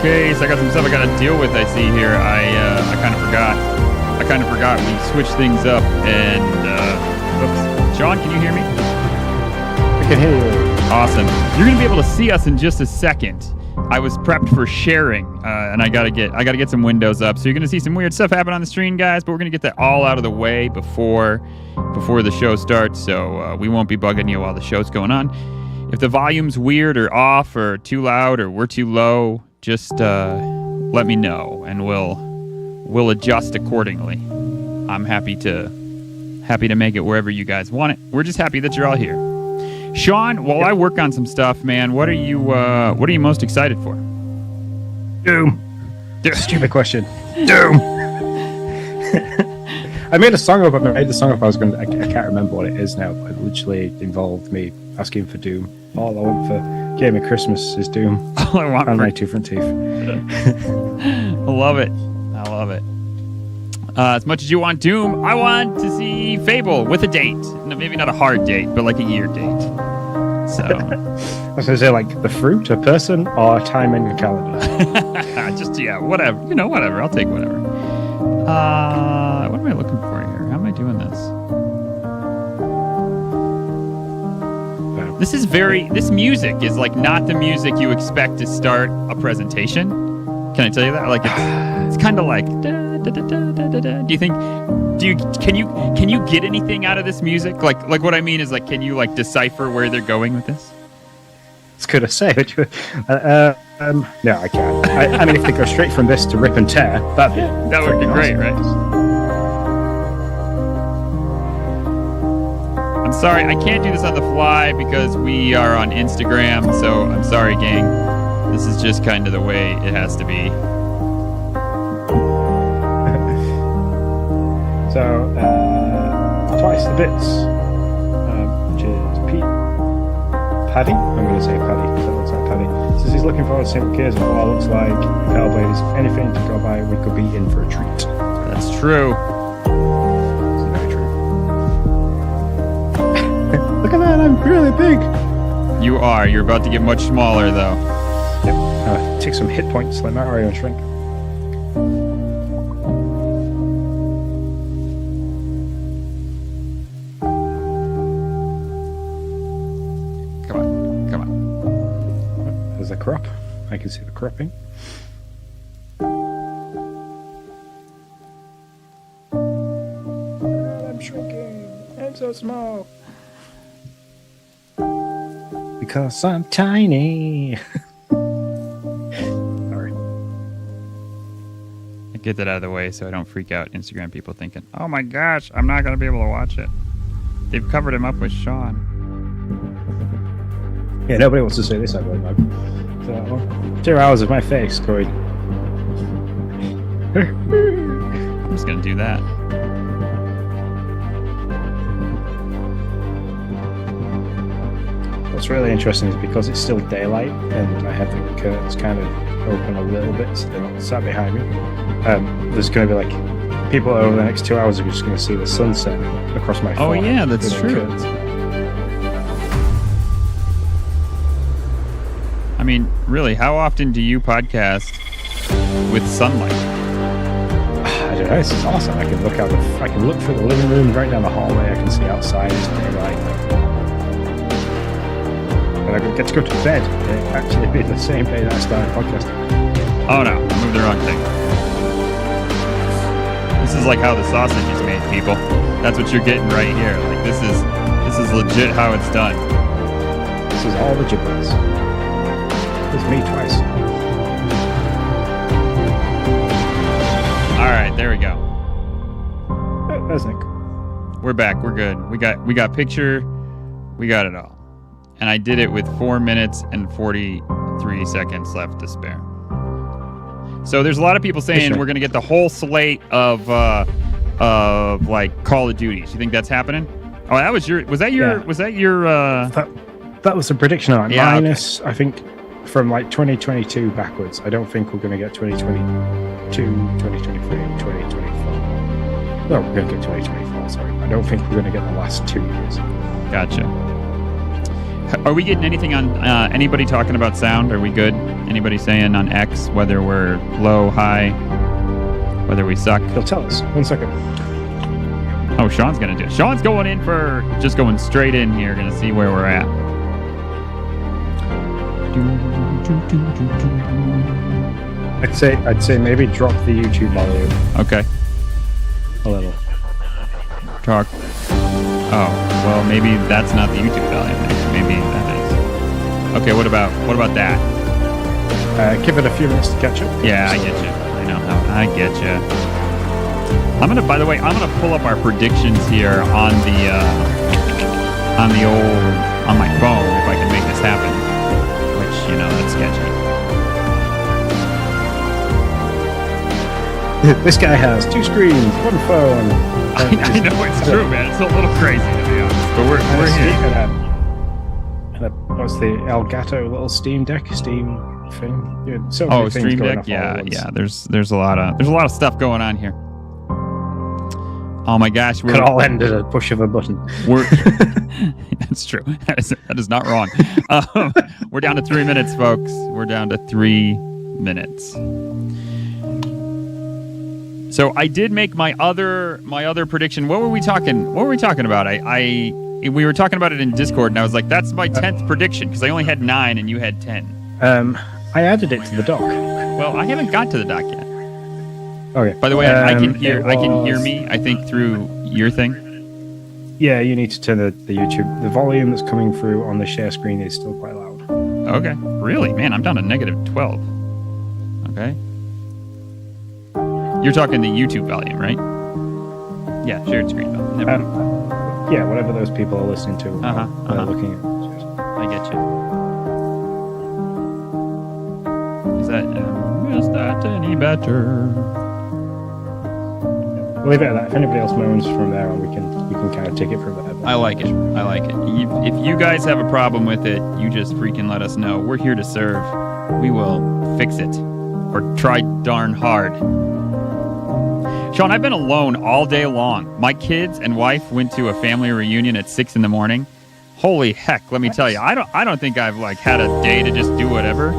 case. I got some stuff I got to deal with. I see here. I kind of forgot. We switched things up, and oops. Sean, can you hear me? I can hear you. Awesome. You're gonna be able to see us in just a second. I was prepped for sharing, and I gotta get some windows up. So you're gonna see some weird stuff happen on the stream, guys. But we're gonna get that all out of the way before the show starts. So we won't be bugging you while the show's going on. If the volume's weird or off or too loud or we're too low, just let me know, and we'll adjust accordingly. I'm happy to make it wherever you guys want it. We're just happy that you're all here. Sean, while I work on some stuff, man, what are you most excited for? Doom. Stupid question. Doom. I made a song up. I can't remember what it is now, but it literally involved me asking for Doom. All I want for Game of Christmas is Doom. All I want and for my two front teeth. I love it. As much as you want Doom, I want to see Fable with a date. No, maybe not a hard date, but like a year date. So I was going to say, like, the fruit, a person, or a time in your calendar. Whatever. Whatever. I'll take whatever. What am I looking for here? How am I doing this? This music is like not the music you expect to start a presentation. Can I tell you that? Like it's kind of like can you get anything out of this music? Like what I mean is, like, can you like decipher where they're going with this? It's good to say. No, I can't. I mean, if they go straight from this to Rip and Tear, that would be great, right? I'm sorry, I can't do this on the fly because we are on Instagram, so I'm sorry, gang. This is just kind of the way it has to be. So, Twice the Bits, which is Paddy. I'm going to say Paddy, because that looks like Paddy. Says he's looking forward to seeing what Gears of War looks like. If Hellblade is anything to go by, we could be in for a treat. That's true. It's very true. Look at that, I'm really big. You are. You're about to get much smaller, though. Yep. Take some hit points like Mario and shrink. Crop. I can see the cropping. I'm shrinking. I'm so small. Because I'm tiny. Sorry. I get that out of the way so I don't freak out Instagram people thinking, oh my gosh, I'm not going to be able to watch it. They've covered him up with Sean. Yeah, nobody wants to see this, I believe. So, 2 hours of my face going. I'm just going to do that. What's really interesting is because it's still daylight and I have the curtains kind of open a little bit so they're not sat behind me. There's going to be like people over the next 2 hours are just going to see the sunset across my forehead. Oh yeah, that's true. Curtains. I mean, really, how often do you podcast with sunlight? I don't know. This is awesome. I can look out. I can look through the living room, right down the hallway. I can see outside. It's daylight. And I get to go to bed. It actually be the same day that I started podcasting. Oh no! I moved the wrong thing. This is like how the sausage is made, people. That's what you're getting right here. Like this is legit how it's done. This is all the gibbons. It's me twice. All right, there we go. There's Nick. We're back. We're good. We got picture. We got it all. And I did it with 4 minutes and 43 seconds left to spare. So there's a lot of people saying we're going to get the whole slate of like Call of Duties. You think that's happening? Oh, that was your. Was that your? Yeah. Was that your? That was a prediction on yeah, minus. Okay. I think. From like 2022 backwards, I don't think we're going to get 2022, 2023, 2024. No, we're going to get 2024, sorry. I don't think we're going to get the last 2 years. Gotcha. Are we getting anything on anybody talking about sound? Are we good? Anybody saying on X whether we're low, high, whether we suck? He'll tell us. 1 second. Oh, Sean's going to do it. Sean's going in for just going straight in here, going to see where we're at. I'd say maybe drop the YouTube volume Okay. a little. Talk. Oh, well, maybe that's not the YouTube volume. Maybe that is. Okay, what about that? Give it a few minutes to catch up. Yeah, I get you. I know how. I get you. By the way, I'm gonna pull up our predictions here on my phone if I can make this happen. Which, that's sketchy. This guy has 2 screens, 1 phone. I know it's true, man. It's a little crazy to be honest, but we're here. And what's the Elgato little Steam Deck thing? Yeah, so many things Stream going Deck. off all at once. Yeah. There's a lot of stuff going on here. Oh my gosh, Could all end at a push of a button. That's true. That is not wrong. We're down to 3 minutes, folks. We're down to 3 minutes. So I did make my other prediction. What were we talking about? We were talking about it in Discord, and I was like, "That's my 10th prediction," because I only had 9 and you had 10. I added it to the doc. Well, I haven't got to the doc yet. Okay. By the way, I can hear me. I think through your thing. Yeah, you need to turn the YouTube. The volume that's coming through on the share screen is still quite loud. Okay. Really, man, I'm down to -12. Okay. You're talking the YouTube volume, right? Yeah, shared screen volume. Never mind. Yeah, whatever those people are listening to. Looking at. I get you. Is that any better? We'll leave it at that. If anybody else moans from there on, we can kind of take it from there. I like it. If you guys have a problem with it, you just freaking let us know. We're here to serve. We will fix it. Or try darn hard. Sean, I've been alone all day long. My kids and wife went to a family reunion at 6 a.m. Holy heck, let me tell you, I don't think I've had a day to just do whatever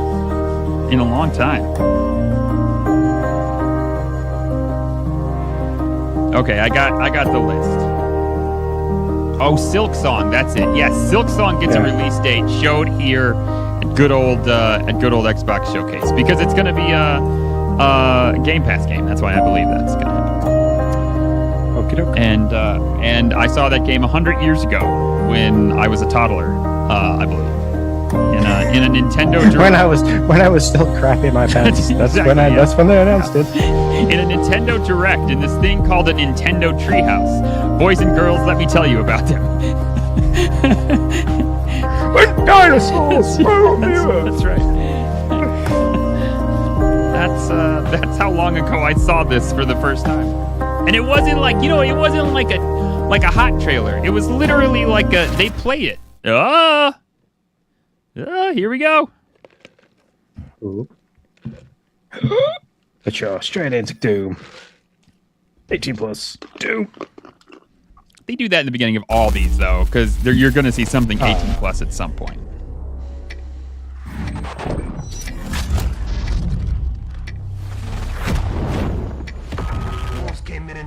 in a long time. Okay, I got the list. Oh, Silk Song, that's it. Yes, Silk Song gets a release date showed here at good old Xbox Showcase because it's going to be a Game Pass game. That's why I believe that's going to happen. Okey-doke. And I saw that game 100 years ago when I was a toddler, I believe. In a Nintendo Direct. when I was still crapping my pants. That's when they announced it. In a Nintendo Direct, in this thing called a Nintendo Treehouse. Boys and girls, let me tell you about them. Dinosaurs. That's right. That's how long ago I saw this for the first time. And it wasn't like a hot trailer. It was literally they played it. Here we go. Ooh. But you're straight into Doom. 18 plus. Doom. They do that in the beginning of all these, though, because you're going to see something 18 plus at some point.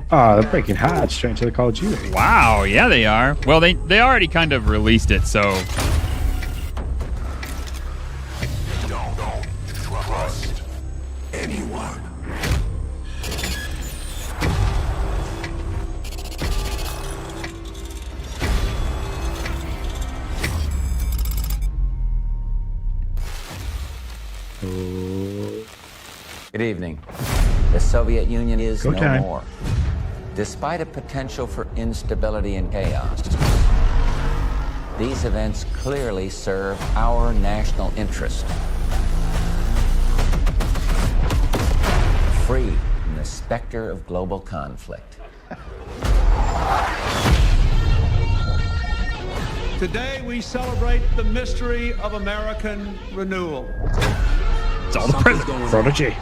They're breaking hard straight into the Call of Duty. Wow, yeah, they are. Well, they already kind of released it, so... Don't trust anyone. Good evening. The Soviet Union is Go no time. more. Despite a potential for instability and chaos, these events clearly serve our national interest. Free from the specter of global conflict. Today we celebrate the mystery of American renewal. It's all the president. Prodigy.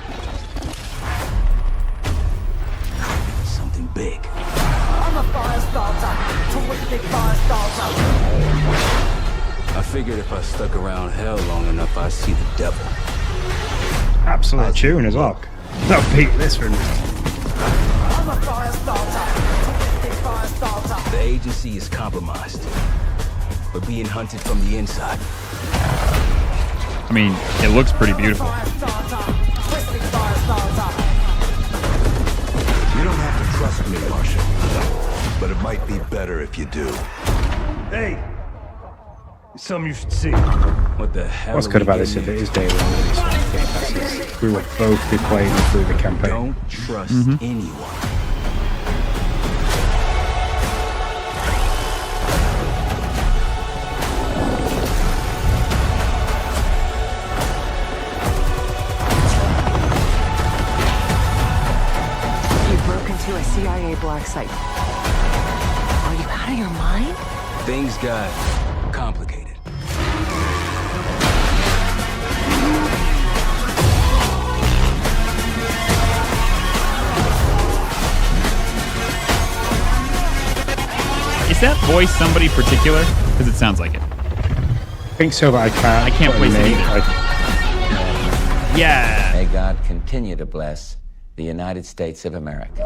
Something big. I'm a fire starter, terrific fire starter. I figured if I stuck around hell long enough, I'd see the devil. Absolute tune as well. No, beat this one. The agency is compromised. We're being hunted from the inside. I mean, it looks pretty beautiful. You don't have to trust me, Marshal. But it might be better if you do. Hey! Something you should see. What the hell? What's are good we about this getting if it into? is day one release on Game Pass? We will both be playing through the campaign. Don't trust anyone. You broke into a CIA black site. Are you out of your mind? Things got complicated. Is that voice somebody particular? Because it sounds like it. I think so, but I can't place it name. either. Yeah. May God continue to bless the United States of America.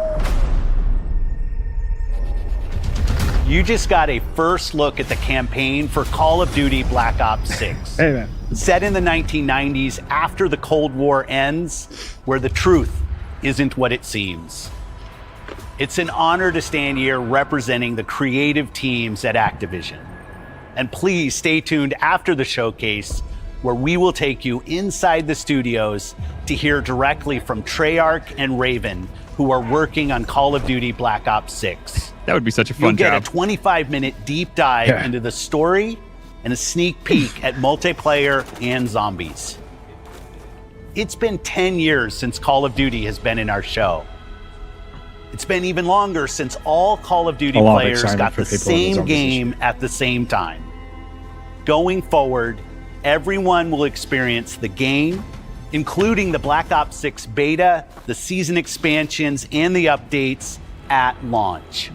You just got a first look at the campaign for Call of Duty Black Ops 6. Hey, man. Set in the 1990s after the Cold War ends, where the truth isn't what it seems. It's an honor to stand here representing the creative teams at Activision. And please stay tuned after the showcase, where we will take you inside the studios to hear directly from Treyarch and Raven, who are working on Call of Duty Black Ops 6. That would be such a You'll fun get job. a 25-minute deep dive Yeah. into the story and a sneak peek at multiplayer and zombies. It's been 10 years since Call of Duty has been in our show. It's been even longer since all Call of Duty A lot of players excitement got for the people in the same zombies game at the same time. Going forward, everyone will experience the game, including the Black Ops 6 beta, the season expansions, and the updates at launch.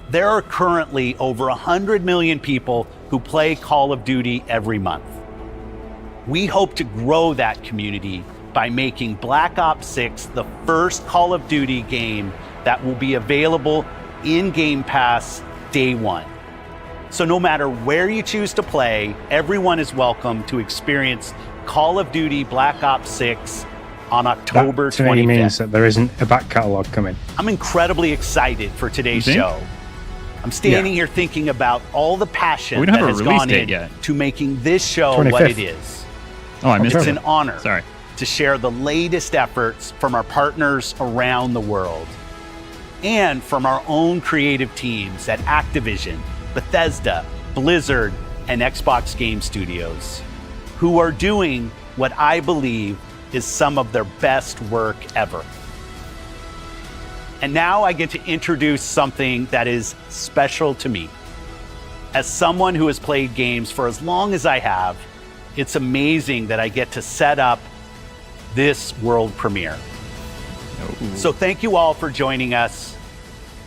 There are currently over 100 million people who play Call of Duty every month. We hope to grow that community by making Black Ops 6 the first Call of Duty game that will be available in Game Pass day one. So no matter where you choose to play, everyone is welcome to experience Call of Duty Black Ops 6 on October That to me 25th. means that there isn't a back catalogue coming. I'm incredibly excited for today's You think? show. I'm standing here thinking about all the passion We don't that have a has release gone date in yet. to making this show 25th. what it is. Oh, I missed It's it. an honor Sorry. to share the latest efforts from our partners around the world and from our own creative teams at Activision, Bethesda, Blizzard, and Xbox Game Studios, who are doing what I believe is some of their best work ever. And now I get to introduce something that is special to me. As someone who has played games for as long as I have, it's amazing that I get to set up this world premiere. So thank you all for joining us,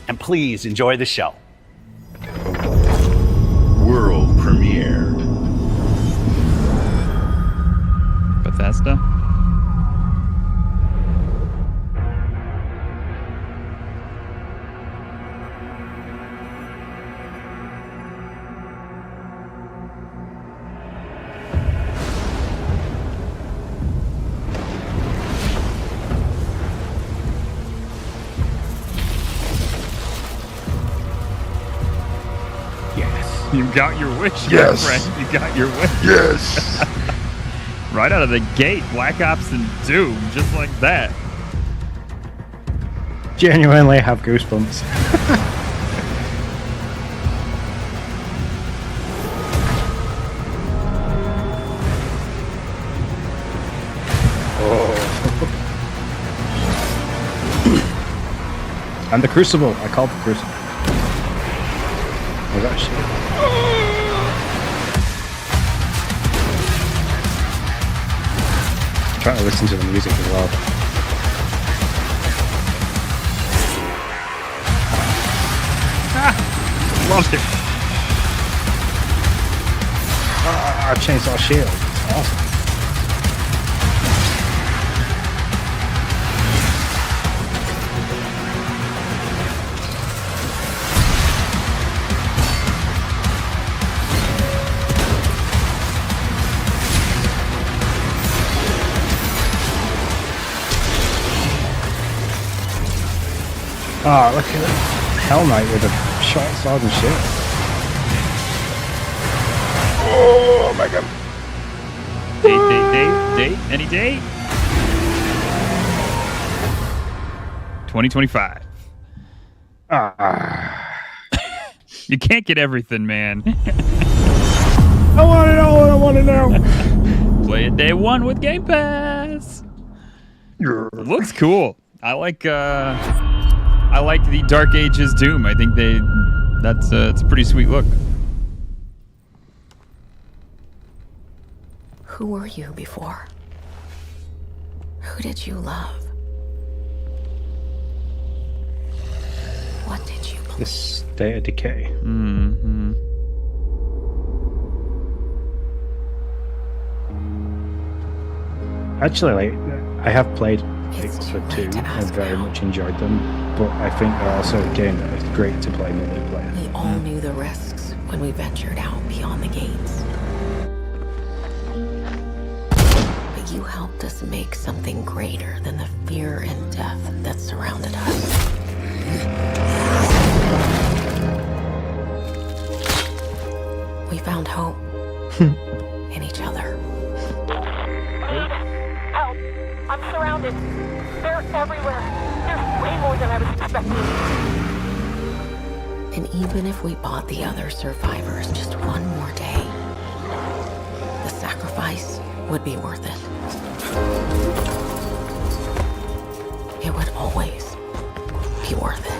and please enjoy the show. World premiere. Bethesda. Yes. You got your wish, my Yes. friend. You got your wish. Yes. Right out of the gate, Black Ops and Doom, just like that. Genuinely have goosebumps. Oh. And the Crucible. I called the Crucible. Was that shit? I'm trying to listen to the music as well. Loved it. I changed our shield. It's awesome. Ah, look at that. Hell Knight with a short sword and shield. Oh my god. Date, any date? 2025. You can't get everything, man. I want to know what I want to know. Play it day one with Game Pass. Looks cool. I like the Dark Ages Doom. I think it's a pretty sweet look. Who were you before? Who did you love? What did you believe? This State of Decay. Mm-hmm. Actually, like, I have played It's Pixel too late 2 to and ask very now. much enjoyed them, but I think they're also a game that is great to play multiplayer. We all knew the risks when we ventured out beyond the gates. But you helped us make something greater than the fear and death that surrounded us. We found hope in each other. Help! I'm surrounded. They're everywhere. There's way more than I was expecting. And even if we bought the other survivors just one more day, the sacrifice would be worth it. It would always be worth it.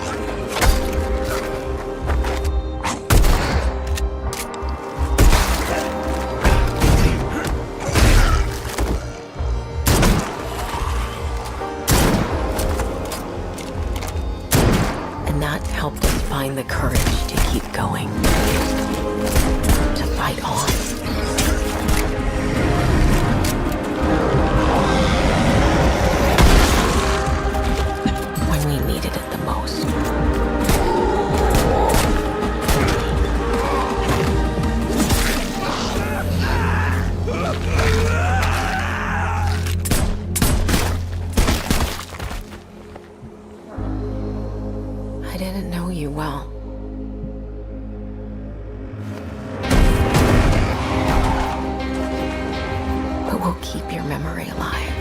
And that helped us find the courage to keep going, to fight on. When we needed it the most. I didn't know you well. But we'll keep your memory alive.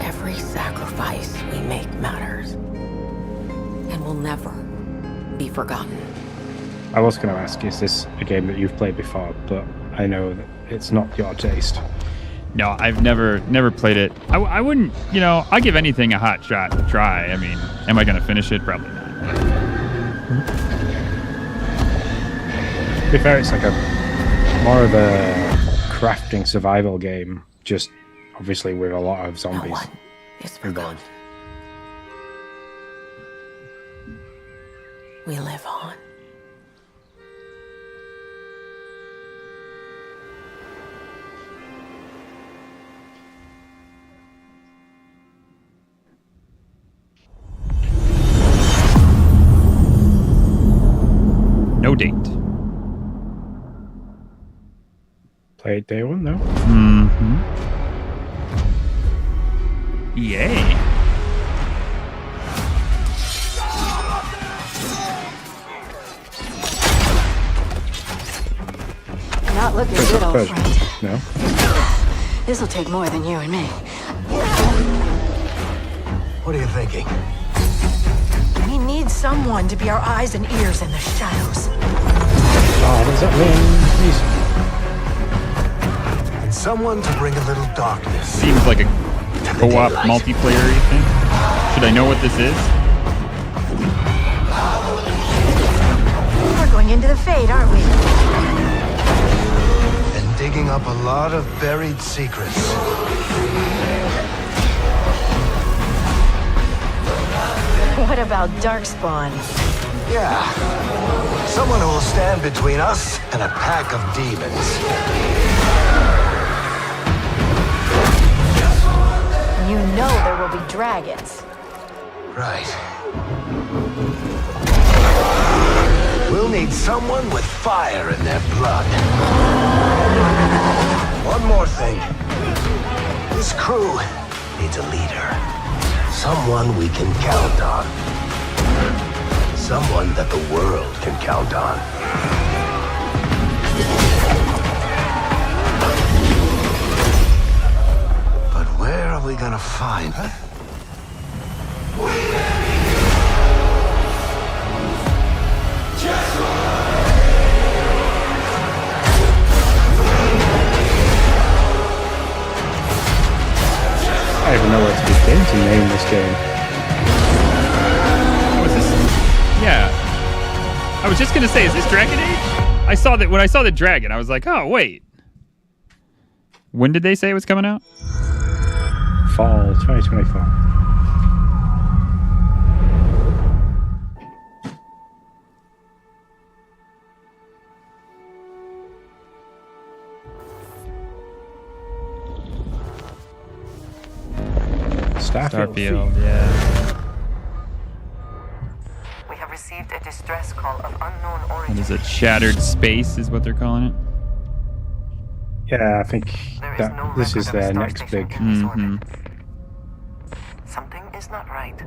Every sacrifice we make matters and will never be forgotten. I was going to ask, is this a game that you've played before? But I know that it's not your taste. No, I've never played it. I wouldn't, I'll give anything a hot shot to try. I mean, am I going to finish it? Probably not. To be fair, it's like more of a crafting survival game, just obviously with a lot of No zombies one is forgotten. involved. We live on. No date. Played day one, no? Mm-hmm. Yay. Not looking Prince good, of old Persia. friend. No? This'll take more than you and me. What are you thinking? We need someone to be our eyes and ears in the shadows. Oh, does that mean And someone to bring a little darkness. Seems like a co-op multiplayer thing. Should I know what this is? We're going into the Fade, aren't we? And digging up a lot of buried secrets. What about Darkspawn? Yeah. Someone who will stand between us and a pack of demons. You know there will be dragons. Right. We'll need someone with fire in their blood. One more thing. This crew needs a leader. Someone we can count on. Someone that the world can count on. But where are we gonna find her? I don't even know where to begin to name this game. Was this? Yeah. I was just gonna say, is this Dragon Age? I saw that when I saw the dragon, I was like, oh wait. When did they say it was coming out? Fall 2024. Starfield, yeah. We have received a distress call of unknown What origin. is it? Shattered Space is what they're calling it. Yeah, I think There is that no this record is of a their star next station big. in this orbit. Something is not right.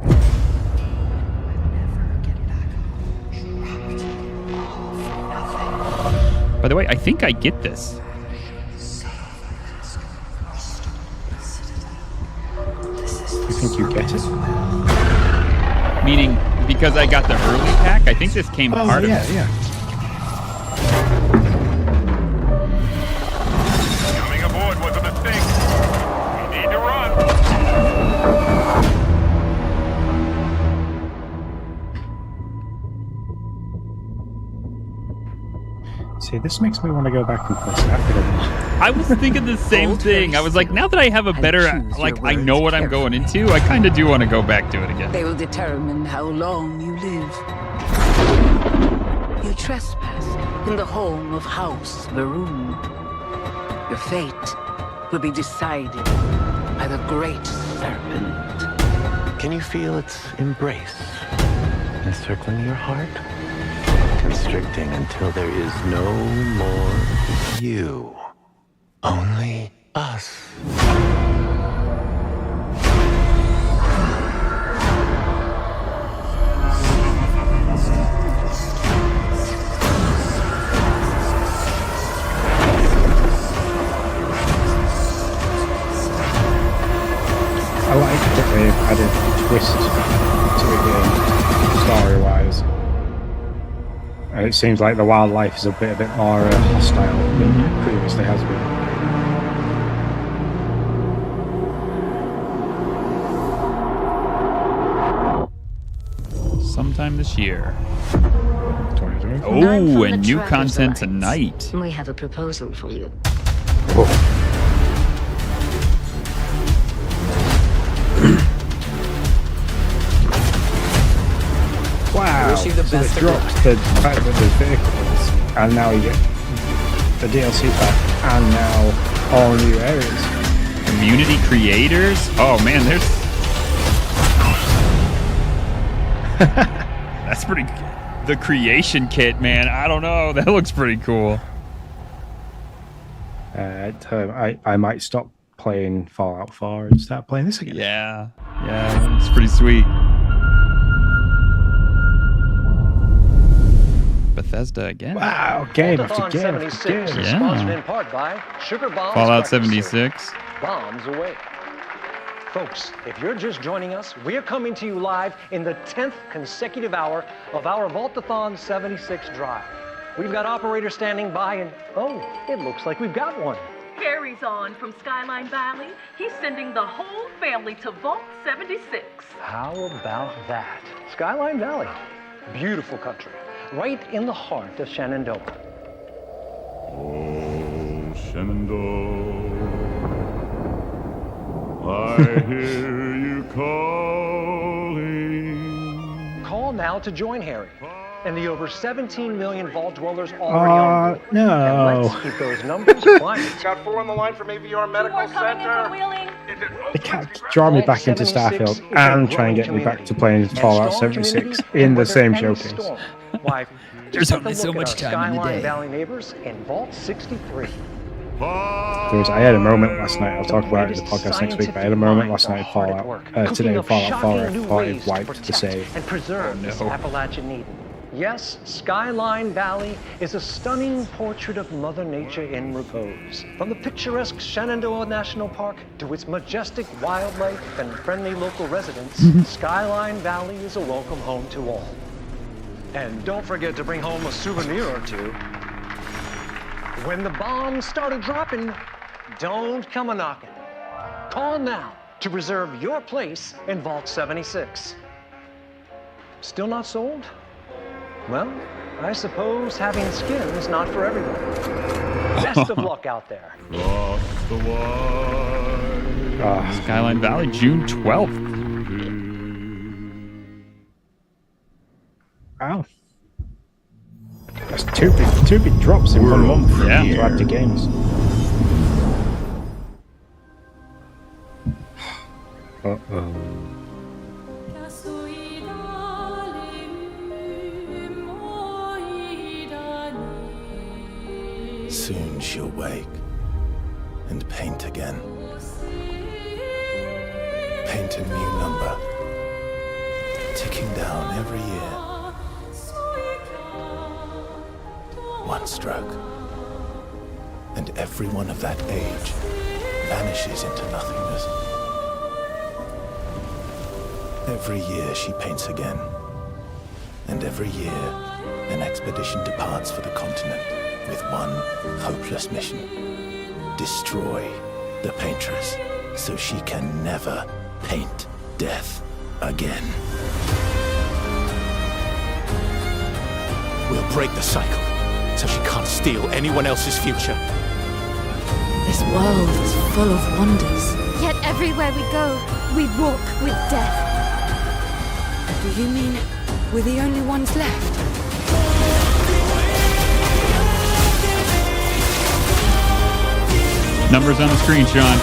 By the way, I think I get this. You think you get it? Meaning, because I got the early pack, I think this came part of it. yeah. Coming aboard was a mistake. We need to run. See, this makes me want to go back and play Starfield. I was thinking the same Hold thing. very I was like, still now that I have a and better, choose like, your I know words what I'm going carefully. into, I kind of do want to go back to it again. They will determine how long you live. You trespass in the home of House Varun. Your fate will be decided by the Great Serpent. Can you feel its embrace encircling your heart? Constricting until there is no more you. Only us. I like that they've added a twist to the game, story-wise. And it seems like the wildlife is a bit more hostile than it previously has been. Sometime this year. 2020. Oh, and new content tonight. We have a proposal for you. Wow! Wish you the So best they of dropped the fact that there's vehicles, and now you get the DLC pack, and now all new areas. Community creators? Oh man, there's... That's pretty... The creation kit, man. I don't know. That looks pretty coll I might stop playing Fallout 4 and start playing this again. Yeah. Yeah, it's pretty sweet. Bethesda again. Wow, game after Vault-a-thon game after 76 game. is Yeah. sponsored in part by Sugar Bombs Fallout Breakfast 76. Cereal. Bombs away. Folks, if you're just joining us, we're coming to you live in the 10th consecutive hour of our Vault-a-thon 76 drive. We've got operators standing by and, oh, it looks like we've got one. Harry's on from Skyline Valley. He's sending the whole family to Vault 76. How about that? Skyline Valley, beautiful country, right in the heart of Shenandoah. Oh, Shenandoah, I hear you calling. now to join Harry and the over 17 million vault dwellers already on board. No. And let's keep those numbers climbing. Got 4 on the line from AVR Medical Center. They can't draw me back into Starfield and try and get me back to playing Fallout 76 in the same showcase. Why, There's take a only so look at much our time in the Skyline day. Valley neighbors in Vault 63. I had a moment last night. I'll talk about it in the podcast next week. But I had a moment last night in Fallout. Today in Fallout 4, I thought it wiped the save. And preserve this Appalachian Eden. Yes, Skyline Valley is a stunning portrait of Mother Nature in repose. From the picturesque Shenandoah National Park to its majestic wildlife and friendly local residents, Skyline Valley is a welcome home to all. And don't forget to bring home a souvenir or two. When the bombs started dropping, don't come a-knocking. Call now to reserve your place in Vault 76. Still not sold? Well, I suppose having skin is not for everyone. Best of luck out there. Skyline Valley, June 12th. Wow. That's two big drops in 1 month to add to games. Uh-oh. Soon she'll wake and paint again. Paint a new number, ticking down every year. One stroke, and everyone of that age vanishes into nothingness. Every year she paints again, and every year an expedition departs for the continent with one hopeless mission: destroy the paintress so she can never paint death again. We'll break the cycle so she can't steal anyone else's future. This world is full of wonders. Yet everywhere we go, we walk with death. Do you mean we're the only ones left? Numbers on the screen, Sean.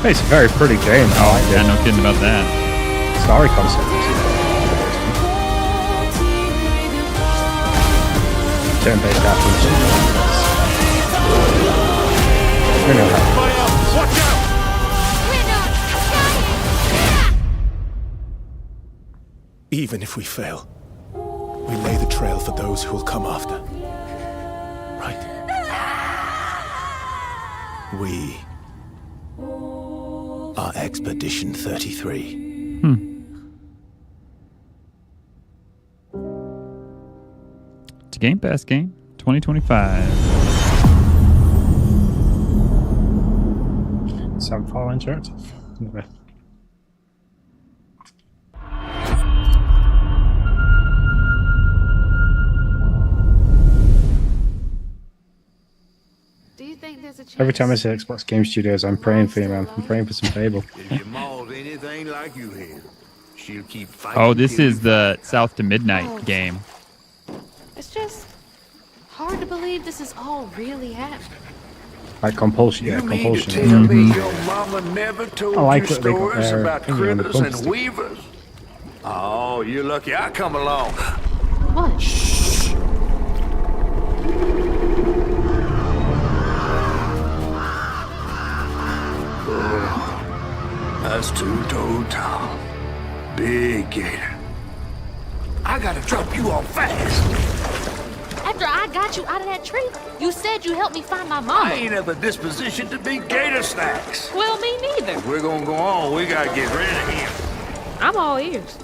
It's a very pretty game. I like Yeah, it. no kidding about that. Story concept. Turn-based RPG. We know how. Even if we fail, we lay the trail for those who will come after. Right? We are Expedition 33. It's a Game Pass game, 2025. Sunfall Interactive. Anyway. Do you think there's a chance? Every time I say Xbox Game Studios, I'm praying for you, man. I'm praying for some Fable. If your mom's anything like you here, she'll keep fighting. Oh, this is the South to Midnight game. It's just hard to believe this is all really happening. Like Compulsion, yeah, You mean to Compulsion. tell me your mama never told I like you what they got stories there, about finger on the critters and thumbstick. weavers? Oh, you're lucky I come along. What? That's two-toed Tom. Big gator. I gotta drop you off fast. After I got you out of that tree, you said you helped me find my mama. I ain't of the disposition to be gator snacks. Well, me neither. If we're gonna go on, we gotta get rid of him. I'm all ears.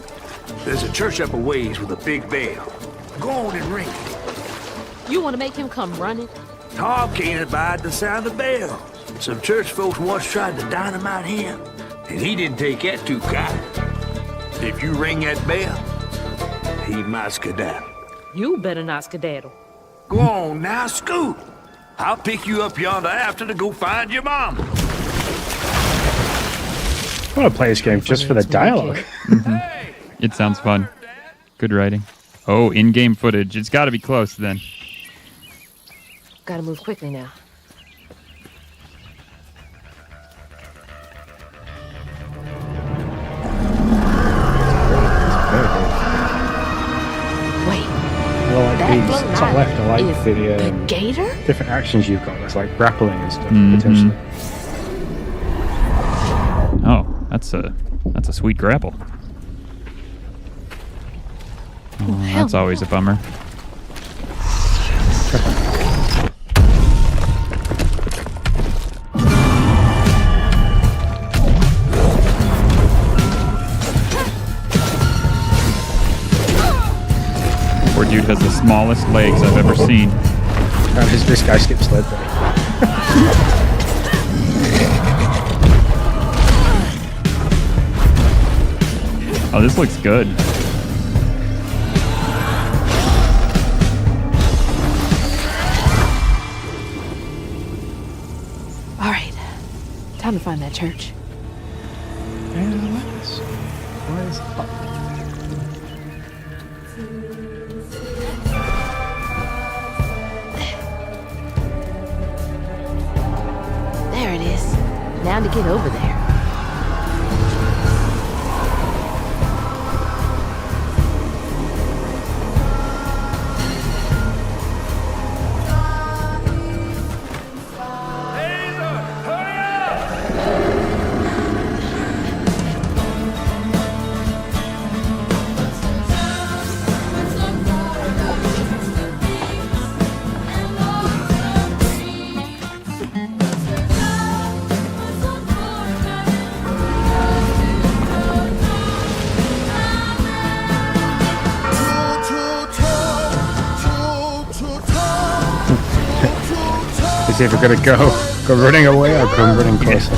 There's a church up a ways with a big bell. Go on and ring it. You want to make him come running? Tom can't abide the sound of bells. Some church folks once tried to dynamite him, and he didn't take that too kind. If you ring that bell, he might skedaddle. You better not skedaddle. Go on now, scoot. I'll pick you up yonder after to go find your mom. I want to play this game just for the dialogue. It sounds fun. Good writing. Oh, in-game footage. It's got to be close then. Gotta move quickly now. Well, like these top left, I like the gator? different actions you've got. That's like grappling and stuff, potentially. Oh, that's a sweet grapple. Oh, that's always a bummer. Poor dude has the smallest legs I've ever seen. This guy skips lead though. Oh, this looks good. All right, time to find that church. Why is it up? There it is. Now to get over there. Is he ever gonna go running away or come running closer?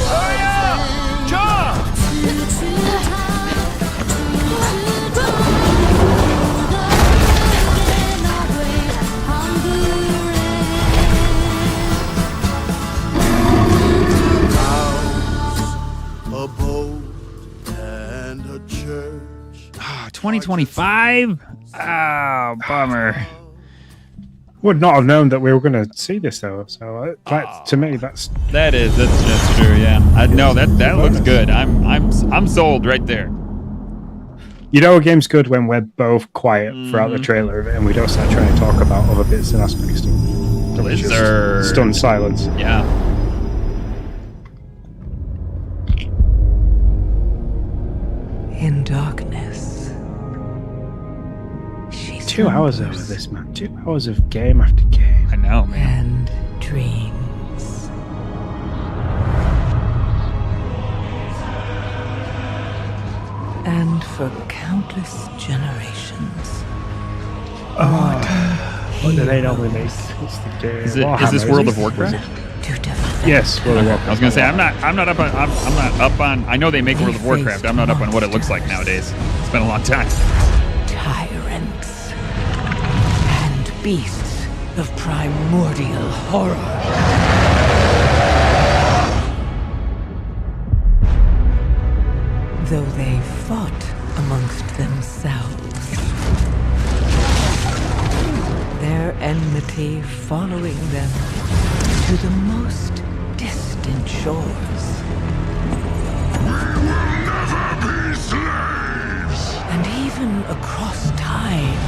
A boat and a church. 2025? Ah, bummer. Would not have known that we were going to see this though. So to me, that's true. Yeah, that looks good. I'm sold right there. You know, a game's good when we're both quiet throughout the trailer and we don't start trying to talk about other bits and aspects. Blizzard. Stunned silence. Yeah. In darkness. 2 hours over this, man. 2 hours of game after game. I know, man. And dreams. And for countless generations. What do they normally make? It's the game. Is this World of Warcraft? Yes, World of Warcraft. I was gonna say I'm not up on. I know they make World of Warcraft. I'm not up on what it looks like nowadays. It's been a long time. Tyrants. Beasts of primordial horror. Though they fought amongst themselves, their enmity following them to the most distant shores. We will never be slaves! And even across time.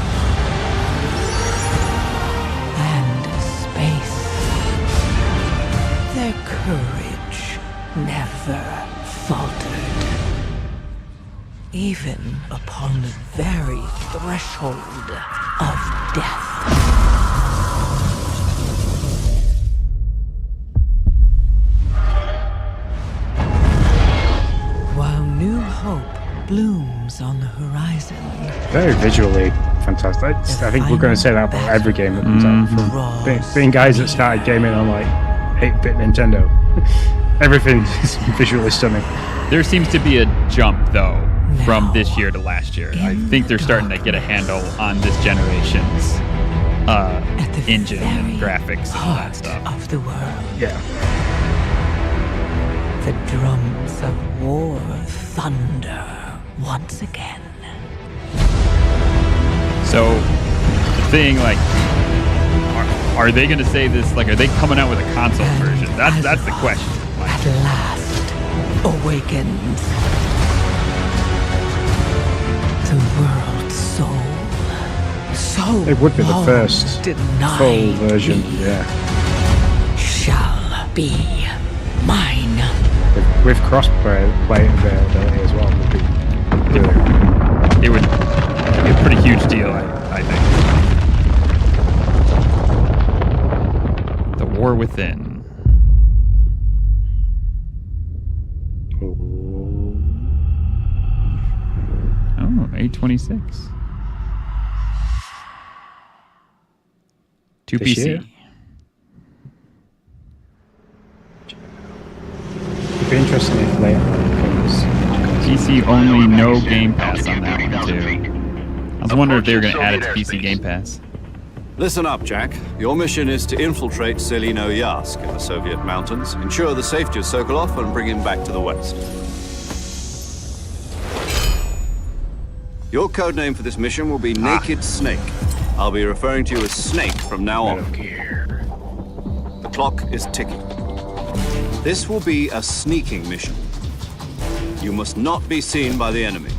Their courage never faltered. Even upon the very threshold of death. While new hope blooms on the horizon. Very visually fantastic. I think we're going to say that about every game that comes out. From being guys that started gaming on like 8-bit Nintendo. Everything is visually stunning. There seems to be a jump, though, from this year to last year. I think they're starting to get a handle on this generation's engine and graphics and all that stuff. Of the world. Yeah. The drums of war thunder once again. So the thing, like, are they going to say this? Like, are they coming out with a console version? That's the question. At last awakens the world's soul. So It would be the long first denied full version, me yeah. shall be mine. With cross-play availability as well would be really. It would be a pretty huge deal, I think. The War Within. Oh, 826. To This PC. year? It'd be interesting if later on it comes. PC only, no Game Pass on that one too. I was wondering if they were going to add it to PC Game Pass. Listen up, Jack. Your mission is to infiltrate Selino Yask in the Soviet mountains, ensure the safety of Sokolov, and bring him back to the west. Your codename for this mission will be Naked Snake. I'll be referring to you as Snake from now on. The clock is ticking. This will be a sneaking mission. You must not be seen by the enemy.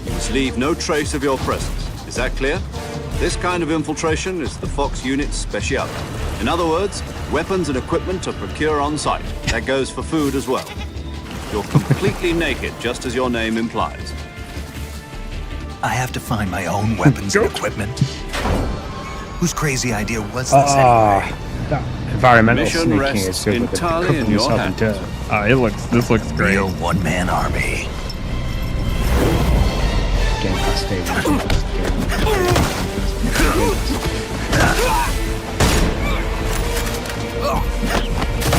You must leave no trace of your presence. Is that clear? This kind of infiltration is the Fox unit's specialty. In other words, weapons and equipment to procure on site. That goes for food as well. You're completely naked, just as your name implies. I have to find my own weapons and equipment. Whose crazy idea was this anyway? That environmental Mission sneaking rests is good with the entirely covering in your yourself in hands. dirt. This looks great. Real one-man army. Game Pass Stadium.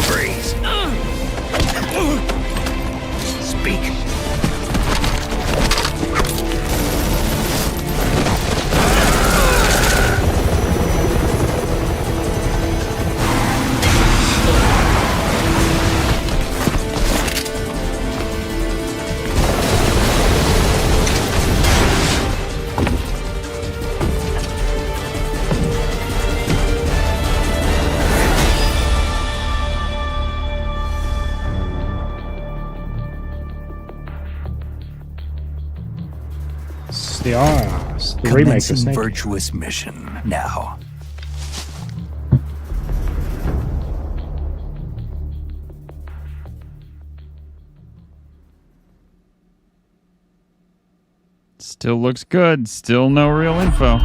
Freeze. Speak. The remake of Commencing Snake. virtuous mission now. Still looks good. Still no real info.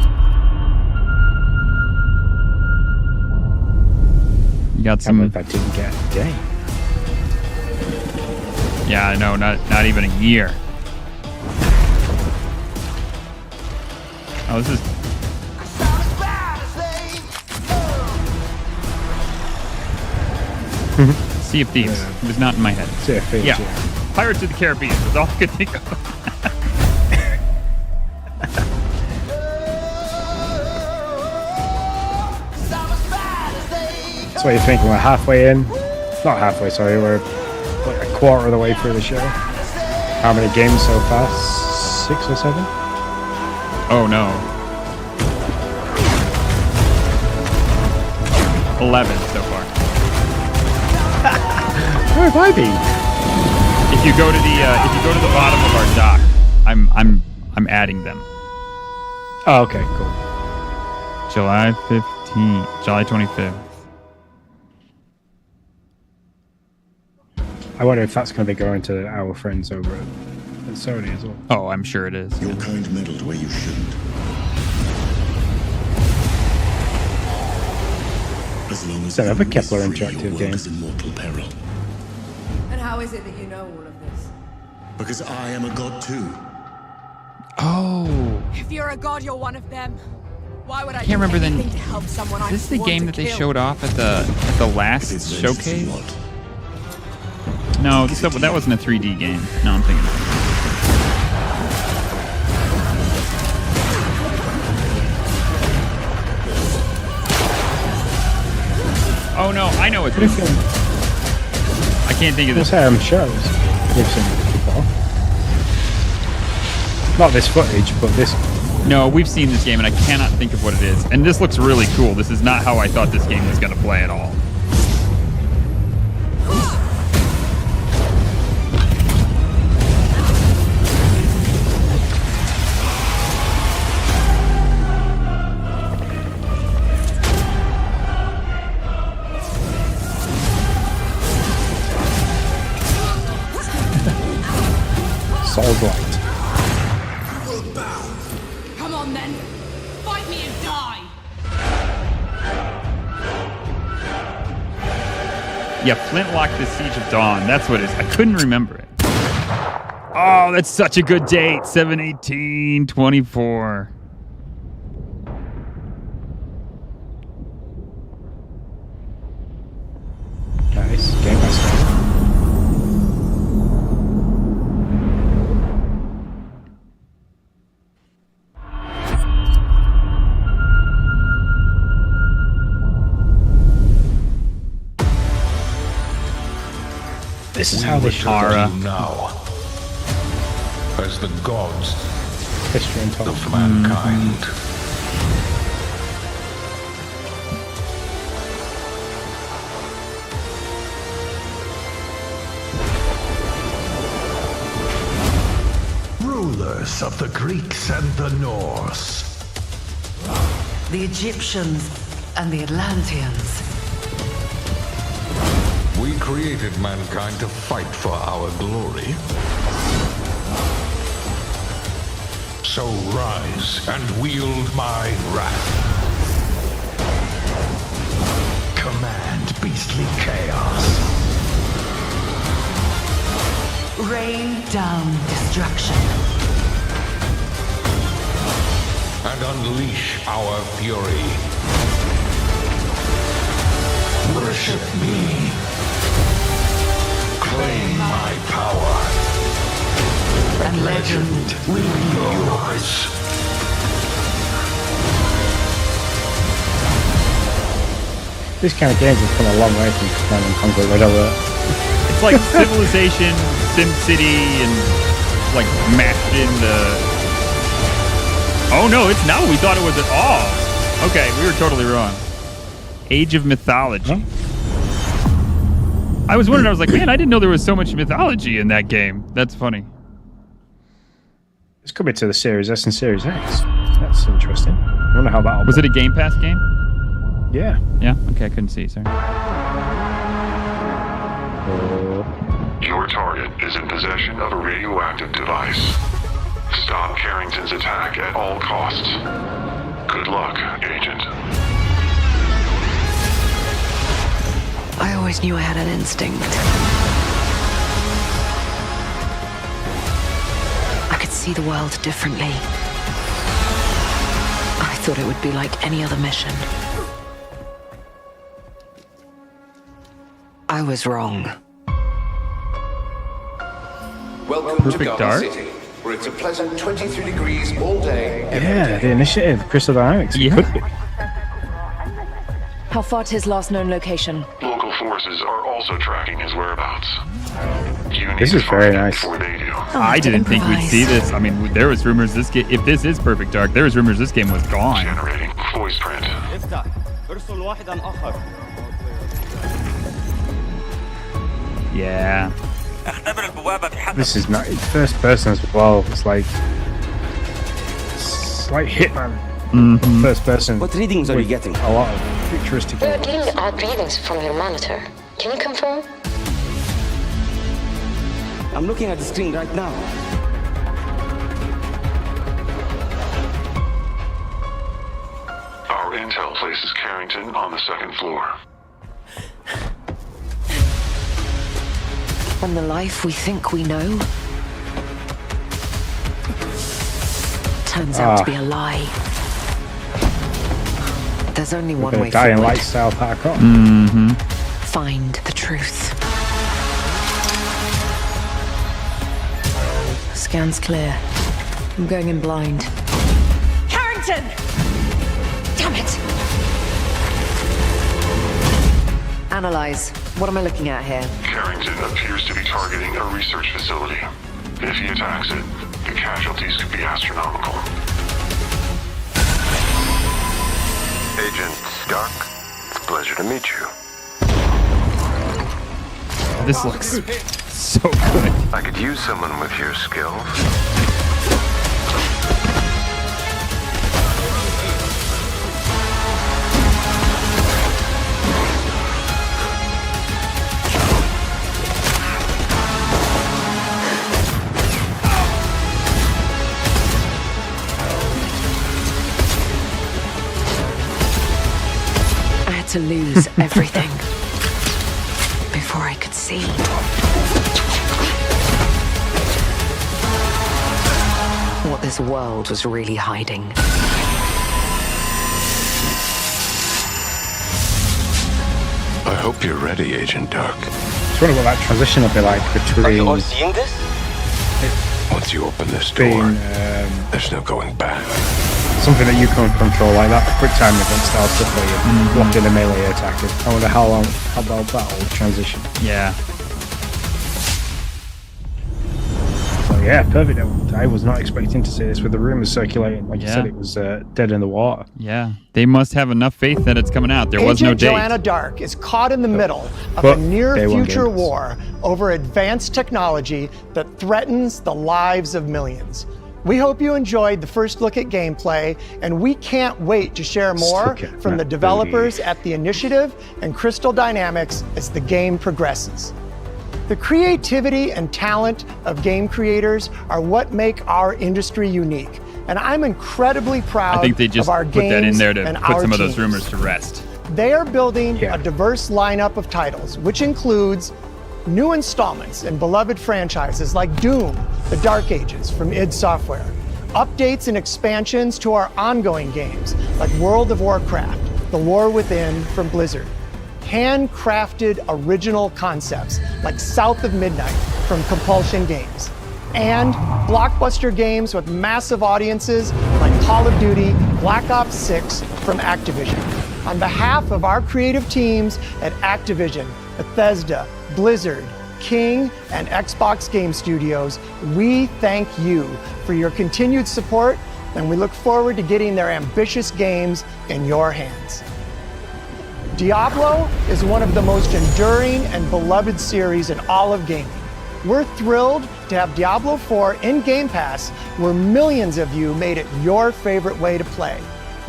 You got some. If I didn't get a day. Yeah, I know. Not even a year. Oh, this is. Sea of Thieves. It was not in my head. Sea of Thieves, yeah. yeah. Pirates of the Caribbean was all I could think of. That's what you're thinking. We're halfway in. Not halfway, sorry. We're like a quarter of the way through the show. How many games so far? 6 or 7? Oh no. 11 so far. Where have I been? If you go to the bottom of our dock, I'm adding them. Oh, okay, cool. July 15th, July 25th. I wonder if that's going to be going to our friends over at Sony as well. Oh, I'm sure it is. Your kind meddled where you shouldn't. As long as Is another you Kepler is free, interactive your world game. is in mortal peril. And how is it that you know all of this? Because I am a god too. Oh. If you're a god, you're one of them. Why would I Can't remember anything the. to help someone I This is the want game to that they kill? showed off at the last showcase. No, that wasn't a 3D game. No, I'm thinking. know it's. I can't think of this. Shows. We've seen it before. Not this footage, but this. No, we've seen this game, and I cannot think of what it is. And this looks really cool. This is not how I thought this game was going to play at all. Soul Blight. Come on then. Fight me and die. Yeah, Flintlock, The Siege of Dawn. That's what it is. I couldn't remember it. Oh, that's such a good date. 7/18/24. Nice. Game master. This is how they should now, as the gods history and of mankind. Rulers of the Greeks and the Norse. The Egyptians and the Atlanteans. We created mankind to fight for our glory. So rise and wield my wrath. Command beastly chaos. Rain down destruction. And unleash our fury. Worship me. Claim my power. And legend will be yours. This kind of games has come a long way from Command and Conquer Red Alert. It's like Civilization, SimCity, and like mashed in the. Oh no, it's not what we thought it was at all. Okay, we were totally wrong. Age of Mythology. Huh? I was wondering, I was like, man, I didn't know there was so much mythology in that game. That's funny. It's coming to the Series S and Series X. That's interesting. I wonder how that was. It a Game Pass game? Yeah. Yeah? Okay, I couldn't see, sorry. Your target is in possession of a radioactive device. Stop Carrington's attack at all costs. Good luck, Agent. I always knew I had an instinct. I could see the world differently. I thought it would be like any other mission. I was wrong. Welcome Perfect to Garden Dark? City, where it's a pleasant 23 degrees all day. Yeah, the initiative, Crystal Dynamics. Yeah. Could be. How far to his last known location? Local forces are also tracking his whereabouts. You need This to is very find him nice. before they do. I didn't think we'd see this. I mean, there was rumors this game. If this is Perfect Dark, there was rumors this game was gone. Generating voice print. Yeah. This is not first person as well. It's like Hitman. Mm-hmm. First person. What readings are you getting? A lot of futuristic. We're getting odd readings from your monitor. Can you confirm? I'm looking at the screen right now. Our intel places Carrington on the second floor. On the life we think we know turns out to be a lie. There's only one way Dying forward. Light style parkour. Mm-hmm. Find the truth. Scan's clear. I'm going in blind. Carrington! Damn it! Analyze. What am I looking at here? Carrington appears to be targeting a research facility. If he attacks it, the casualties could be astronomical. Agent Stark, it's a pleasure to meet you. This looks so good. I could use someone with your skills. To lose everything before I could see. What this world was really hiding. I hope you're ready, Agent Dark. I just wonder what that transition will be like between. Are you all seeing this? Once you open this door, there's no going back. Something that you can control, like that quick time event style stuff where you're blocking a melee attack. I wonder how that'll transition. Yeah. So yeah, perfect. I was not expecting to see this with the rumors circulating. Like you said, it was dead in the water. Yeah. They must have enough faith that it's coming out. There was no date. Joanna Dark is caught in the middle of a near-future war over advanced technology that threatens the lives of millions. We hope you enjoyed the first look at gameplay, and we can't wait to share more from the developers at The Initiative and Crystal Dynamics as the game progresses. The creativity and talent of game creators are what make our industry unique, and I'm incredibly proud I think they just of our put games that in there to and put our some of those teams. rumors to rest. They are building a diverse lineup of titles, which includes new installments in beloved franchises like Doom, The Dark Ages from id Software, updates and expansions to our ongoing games like World of Warcraft, The War Within from Blizzard, handcrafted original concepts like South of Midnight from Compulsion Games, and blockbuster games with massive audiences like Call of Duty, Black Ops 6 from Activision. On behalf of our creative teams at Activision, Bethesda, Blizzard, King, and Xbox Game Studios, we thank you for your continued support, and we look forward to getting their ambitious games in your hands. Diablo is one of the most enduring and beloved series in all of gaming. We're thrilled to have Diablo 4 in Game Pass, where millions of you made it your favorite way to play.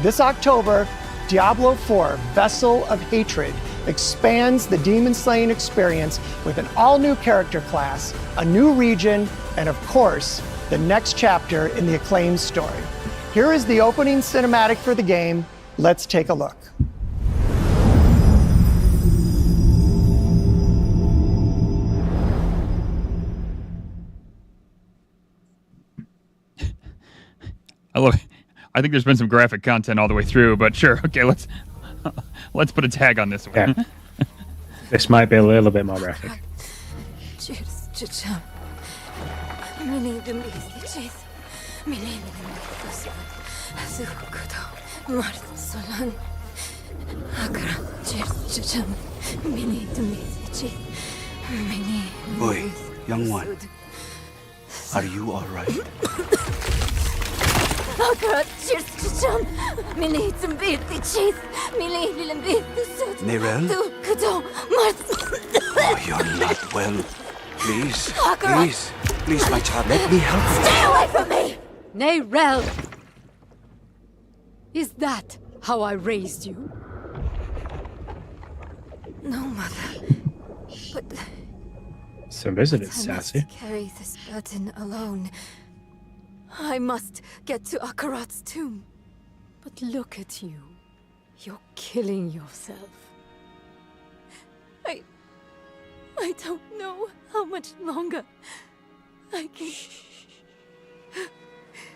This October, Diablo 4 Vessel of Hatred expands the demon slaying experience with an all-new character class, a new region, and of course, the next chapter in the acclaimed story. Here is the opening cinematic for the game. Let's take a look. I think there's been some graphic content all the way through, but sure, okay, let's put a tag on this one. Yeah. This might be a little bit more graphic. Boy, young one, are you all right? Nerel? Oh, you're not well. Please, please, my child, let me help you. Stay away from me! Nerel! Is that how I raised you? No, Mother. But Some visitors, I must Sassy. carry this burden alone. I must get to Akarat's tomb. But look at you. You're killing yourself. I don't know how much longer I can...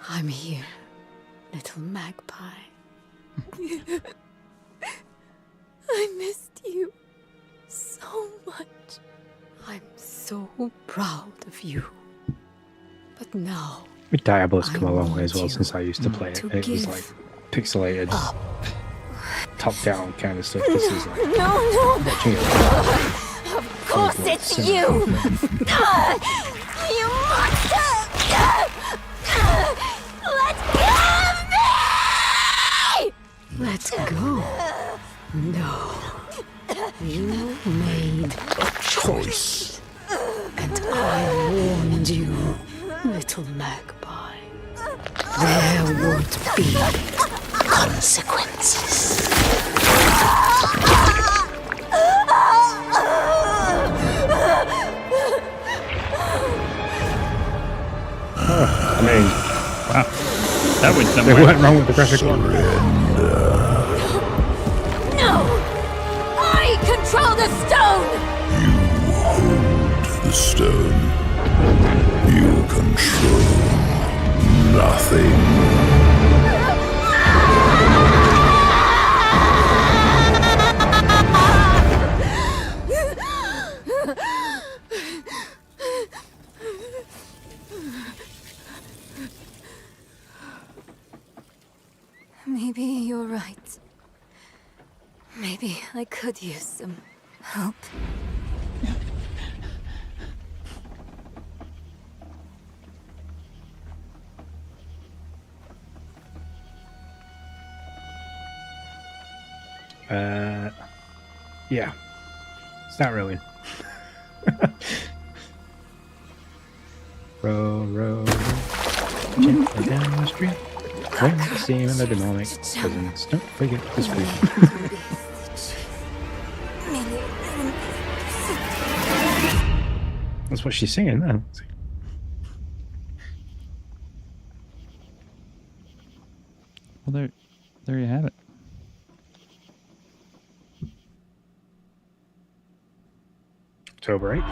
I'm here, little magpie. I missed you so much. I'm so proud of you. But now... Diablo's come a long way as well since I used to play it. It was like pixelated. top-down kind of stuff. This is like No. watching it. Of course it's you. You monster. Let go of me. Let's go. No. You made a choice. And I warned you, little magpie. There would be consequences. I mean, wow, that went they somewhere. weren't wrong with the graphic. No. I control the stone. The stone. You control nothing. Maybe you're right. Maybe I could use some help. Yeah. Start rowing. row. Gently down the street. When the steam and the demonic cousins. Don't forget to squeeze. That's what she's singing then. Well, there you have it. October 8th.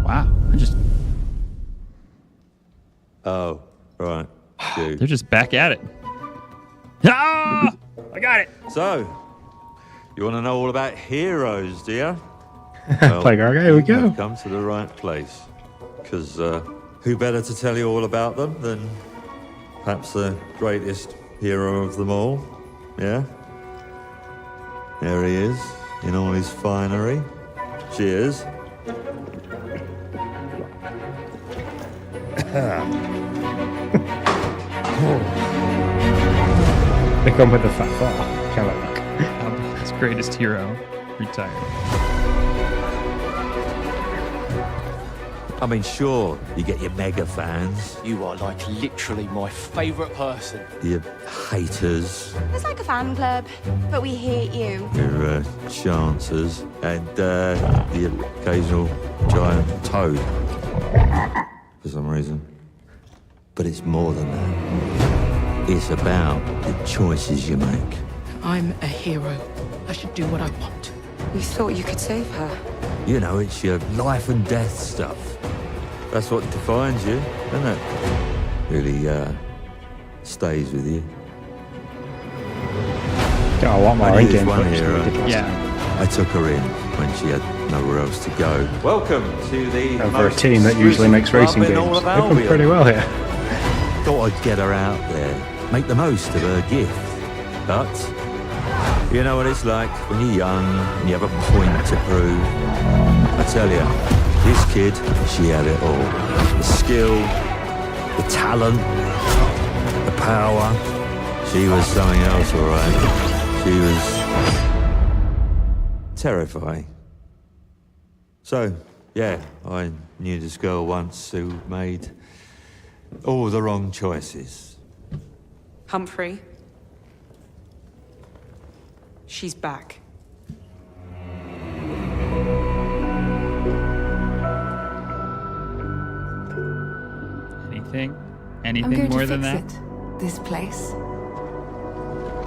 Wow, I just Oh, right. Dude. they're just back at it. Ah! I got it. So, you want to know all about heroes, do you? Well, Play Gargo, here we you go. have come to the right place. Because who better to tell you all about them than perhaps the greatest hero of them all? Yeah? There he is, in all his finery. Cheers. They come with the fat bar. Kind of like that. Album's greatest hero retired. I mean, sure, you get your mega fans, You are like literally my favourite person. your haters, It's like a fan club, but we hate you. your chancers, and the occasional giant toad. For some reason. But it's more than that. It's about the choices you make. I'm a hero. I should do what I want. You thought you could save her? You know, it's your life and death stuff. That's what defines you, isn't it? Really stays with you. Got a lot more I knew this in-game one footage than we hero. did last time. I took her in when she had nowhere else to go. Welcome to the And for a team that usually makes racing games, they've done pretty well here. Thought I'd get her out there, make the most of her gift. But you know what it's like when you're young and you have a point to prove. I tell you, this kid, she had it all. The skill, the talent, the power. She was something else, all right. She was terrifying. So, yeah, I knew this girl once who made all the wrong choices. Humphrey. She's back. Anything more than that? This place.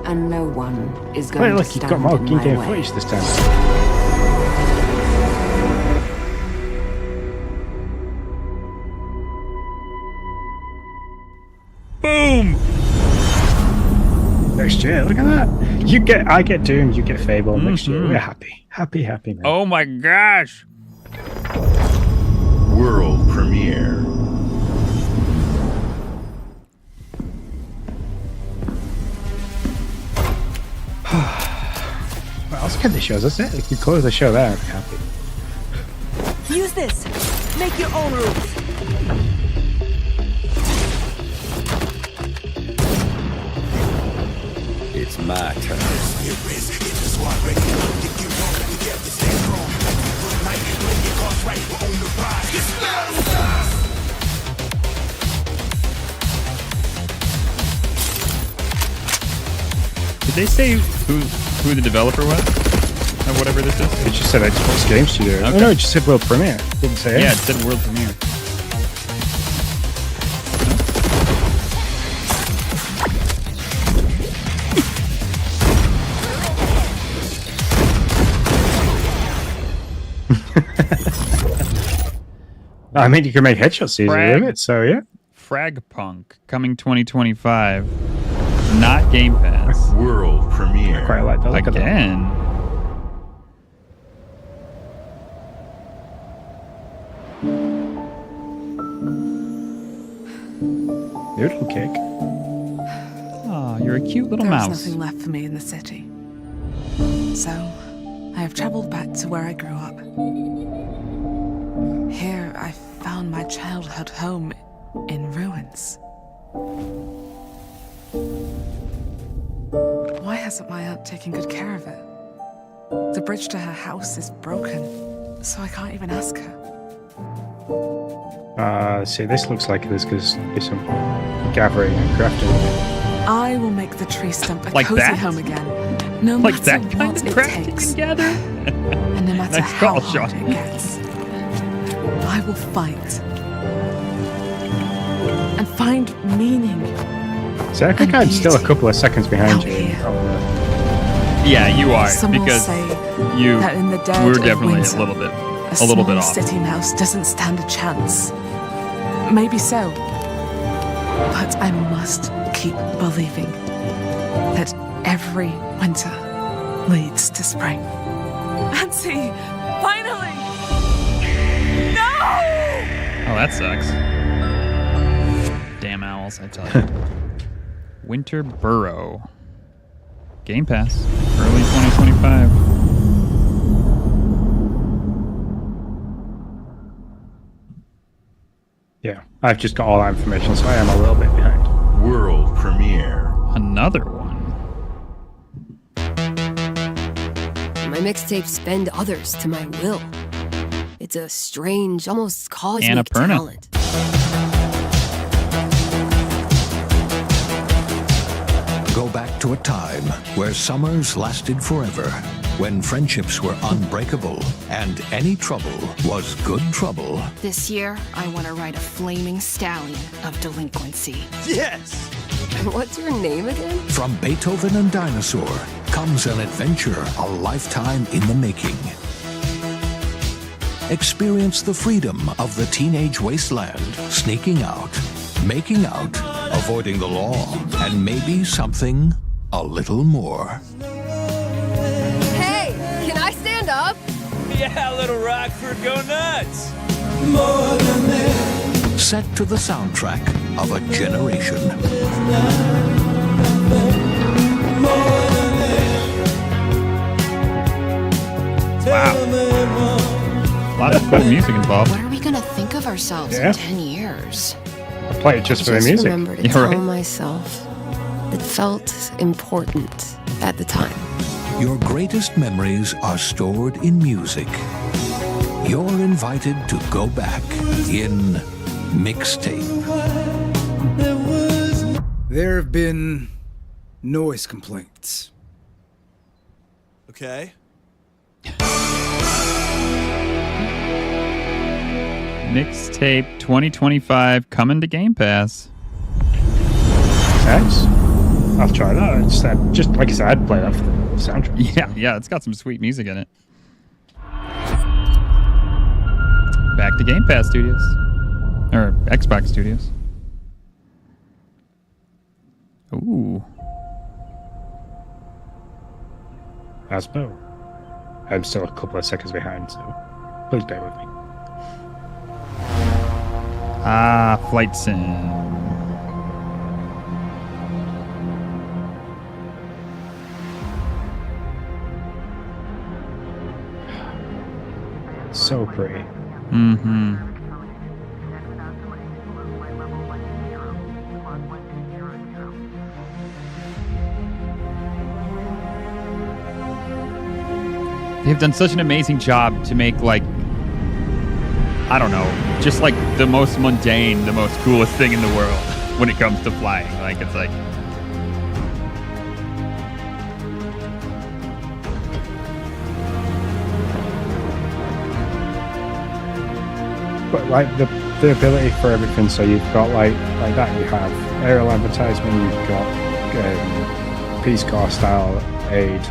And no one is going Wait, to look, you've got stand more in my in-game way. footage this time. Boom! Next year, look at that. I get Doom, you get Fable. Next year, we're happy. Happy, man. Oh my gosh! World premiere. let's get the shows. That's it. We can close the show there. I'd be happy. Use this. Make your own rules. It's my turn. Did they say who the developer was? Or whatever this is? It just said Xbox Game Studio. Okay. Oh, no, it just said World Premiere. Didn't say it. Yeah, it said world premiere. I mean, you can make headshots easily with it, so yeah. Fragpunk coming 2025. Not Game Pass. World premiere. I quite like that. Look at that. Again. Noodle kick. Oh, you're a cute little There is mouse. nothing left for me in the city. So, I have traveled back to where I grew up. Here, I found my childhood home in ruins. Why hasn't my aunt taken good care of it? The bridge to her house is broken, so I can't even ask her. See, this looks like there's going to be some gathering and crafting. I will make the tree stump a Like cozy that? home again, no Like matter that kind what of it crafting takes, together? and no matter Nice how call, hard Sean. it gets. I will fight and find meaning. See, I think And I'm still a beauty couple of seconds behind out you. here. Yeah, you are Some will because say you that in the dead we're of definitely winter, a little bit a little bit small off. city mouse doesn't stand a chance. Maybe so, but I must keep believing that every winter leads to spring. Nancy, finally! No! Oh, that sucks. Damn owls, I tell you. Winter Burrow. Game Pass. Early 2025. Yeah, I've just got all that information, so I am a little bit behind. World premiere. Another one. My mixtapes bend others to my will. It's a strange, almost cosmic Annapurna. talent. Go back to a time where summers lasted forever, when friendships were unbreakable, and any trouble was good trouble. This year, I want to ride a flaming stallion of delinquency. Yes! And what's your name again? From Beethoven and Dinosaur comes an adventure a lifetime in the making. Experience the freedom of the teenage wasteland, sneaking out, making out, avoiding the law, and maybe something a little more. Hey, can I stand up? Yeah, little Rockford, go nuts! Set to the soundtrack of a generation. Wow. A lot of cool music involved. What are we going to think of ourselves Yeah. in 10 years? I play it just for the Just music. remember to Yeah, tell right. myself it felt important at the time. Your greatest memories are stored in music. You're invited to go back in mixtape. There have been noise complaints. Okay. Mixtape 2025 coming to Game Pass. Nice. I'll try that. Just like I said, I'd play that for the soundtrack. Yeah, it's got some sweet music in it. Back to Game Pass Studios. Or Xbox Studios. Ooh. Aspo. I'm still a couple of seconds behind, so please bear with me. Ah, Flight Sim. So pretty. Mm-hmm. They've done such an amazing job to make, like, I don't know, just like the most mundane, the most coolest thing in the world when it comes to flying. Like, it's like... But like the ability for everything, so you've got like that, you have aerial advertisement, you've got Peace Corps style aid.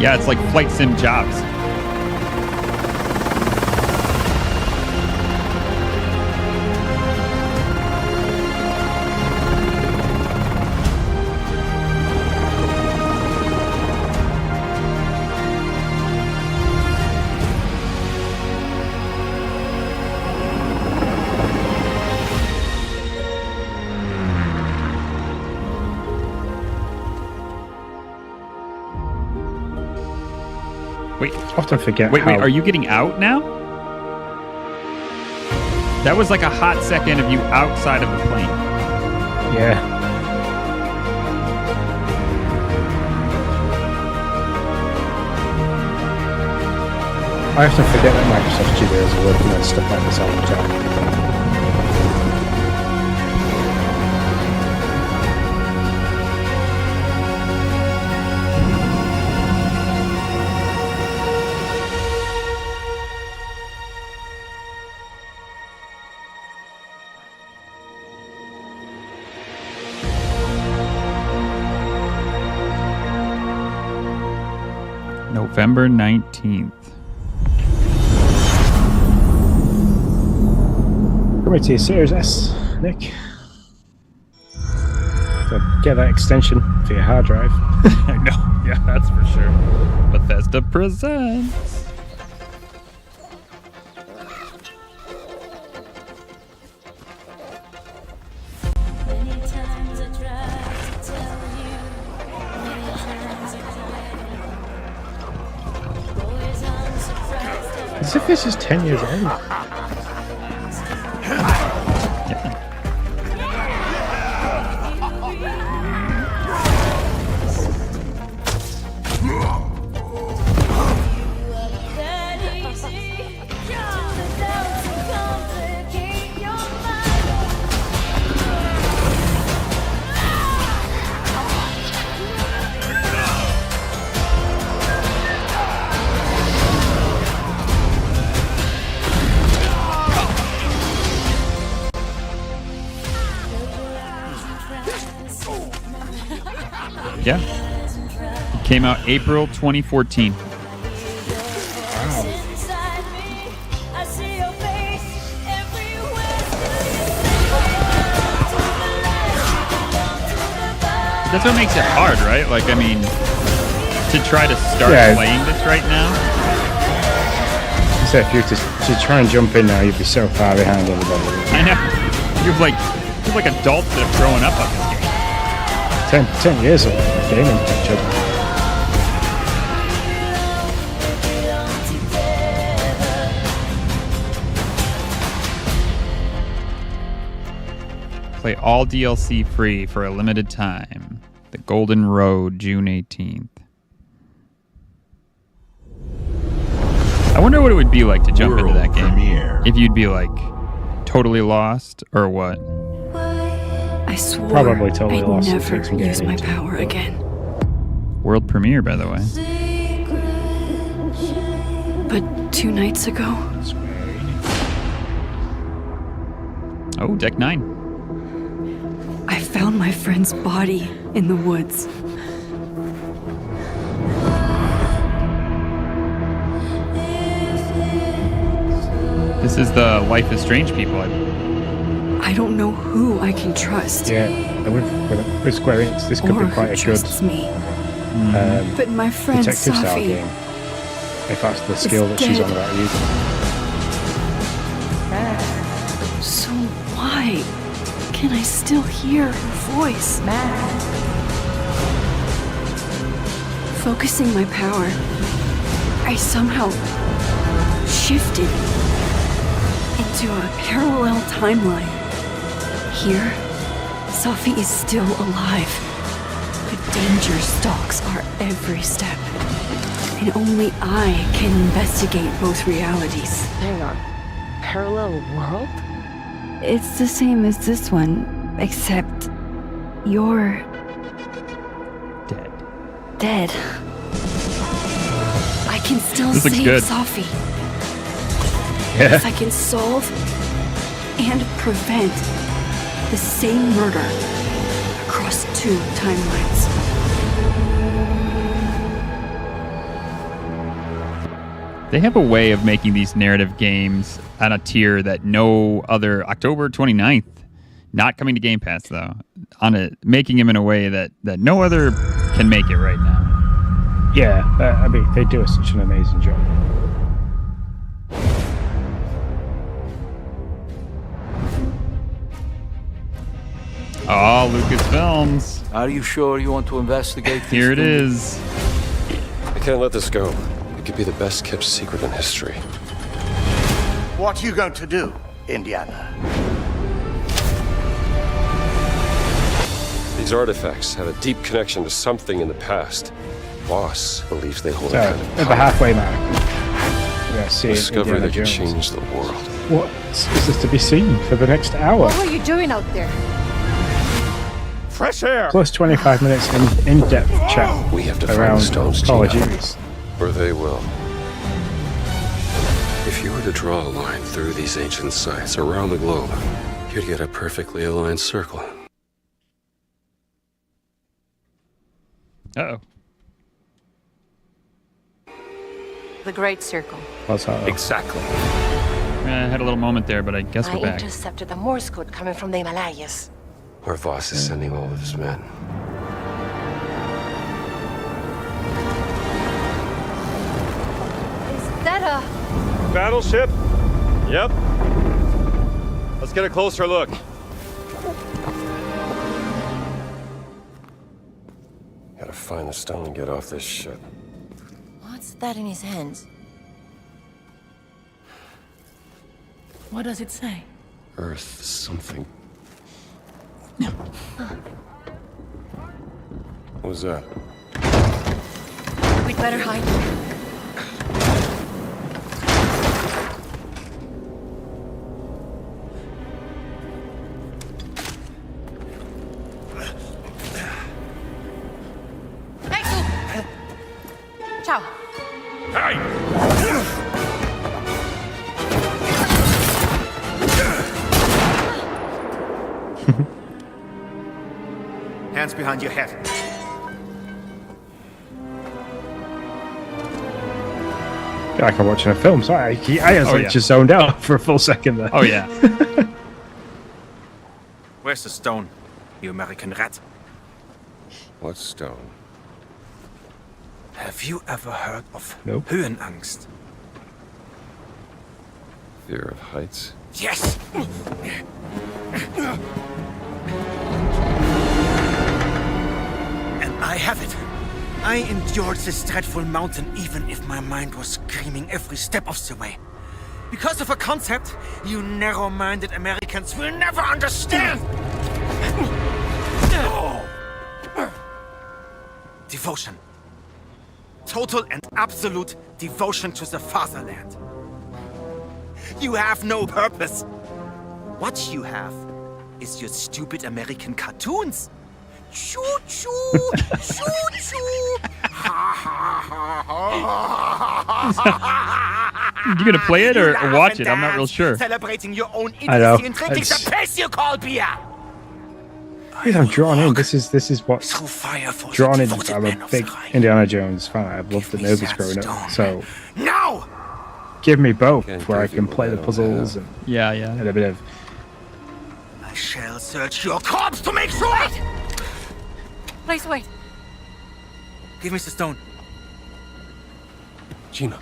Yeah, it's like flight sim jobs. Wait, often forget. Wait, are you getting out now? That was like a hot second of you outside of the plane. Yeah. I often forget that Microsoft Studios are working on stuff like this all the time. November 19th. Coming to your Series S, Nick. So get that extension for your hard drive. I know, yeah, that's for sure. Bethesda presents. As if this is 10 years old. Yeah. It came out April 2014. That's what makes it hard, right? Like, I mean, to try to start playing this right now. So if you were to try and jump in now, you'd be so far behind everybody. I know. You're like adults that have grown up on this game. 10 years of gaming picture. Play all DLC free for a limited time. The Golden Road, June 18th. I wonder what it would be like to jump into that game. If you'd be like totally lost or what. I swore Probably totally I'd lost. never use my power again. World premiere, by the way. But 2 nights ago, Oh, Deck 9. I found my friend's body in the woods. This is the Life is Strange people. I don't know who I can trust. Yeah, with Square Enix, this could be quite a good but my friend detective style Safi game. If that's the skill that she's on about using. So why can I still hear her voice? Focusing my power, I somehow shifted into a parallel timeline. Here, Sophie is still alive, but danger stalks our every step. And only I can investigate both realities. Hang on. Parallel world? It's the same as this one, except you're dead. I can still This looks save good. Sophie. Yeah. If I can solve and prevent the same murder across 2 timelines. They have a way of making these narrative games on a tier that no other. October 29th, not coming to Game Pass though. Making him in a way that no other can make it right now. Yeah, I mean, they do such an amazing job. Oh, Lucasfilms. Are you sure you want to investigate this? Here it is. I can't let this go. It could be the best kept secret in history. What are you going to do, Indiana? These artifacts have a deep connection to something in the past. Boss believes they hold So, a kind of at the power. halfway mark, we're going to see Discovery Indiana that could Jones. change the world. What is this to be seen for the next hour? What were you doing out there? Fresh air! Plus 25 minutes in-depth chat We have to find around the stones, Call of Gina. Duty. Or they will. If you were to draw a line through these ancient sites around the globe, you'd get a perfectly aligned circle. Uh-oh. The Great Circle. What's that? Exactly. I had a little moment there, but I guess I we're back. intercepted a Morse code coming from the Himalayas. Where Voss is sending all of his men. Is that a... Battleship? Yep. Let's get a closer look. Gotta find the stone and get off this ship. What's that in his hands? What does it say? Earth something. What was that? We'd better hide. Hey, Sue! Ciao. Hands behind your head. I feel like I'm watching a film. Sorry, I yeah. just zoned out for a full second there. Oh, yeah. Where's the stone, you American rat? What stone? Have you ever heard of Nope. Höhenangst? Fear of heights? Yes! And I have it. I endured this dreadful mountain even if my mind was screaming every step of the way. Because of a concept you narrow-minded Americans will never understand! Devotion. Total and absolute devotion to the fatherland. You have no purpose. What you have is your stupid American cartoons. Choo choo, choo choo. You gonna play it or You laugh watch and it? I'm not real dance, sure. Celebrating your own I know. idiocy and drinking It's- the piss you call beer. I'm drawn in. This is what Through fire for drawn the in. devoted I'm men a of big the Reich. Indiana Jones fan. I've loved the me movies that growing up. stone. So Now! give me both, Can't where I give can you play the what I don't puzzles have. and a bit of. I shall search your corpse to make sure. Please wait. Give me the stone. Gina.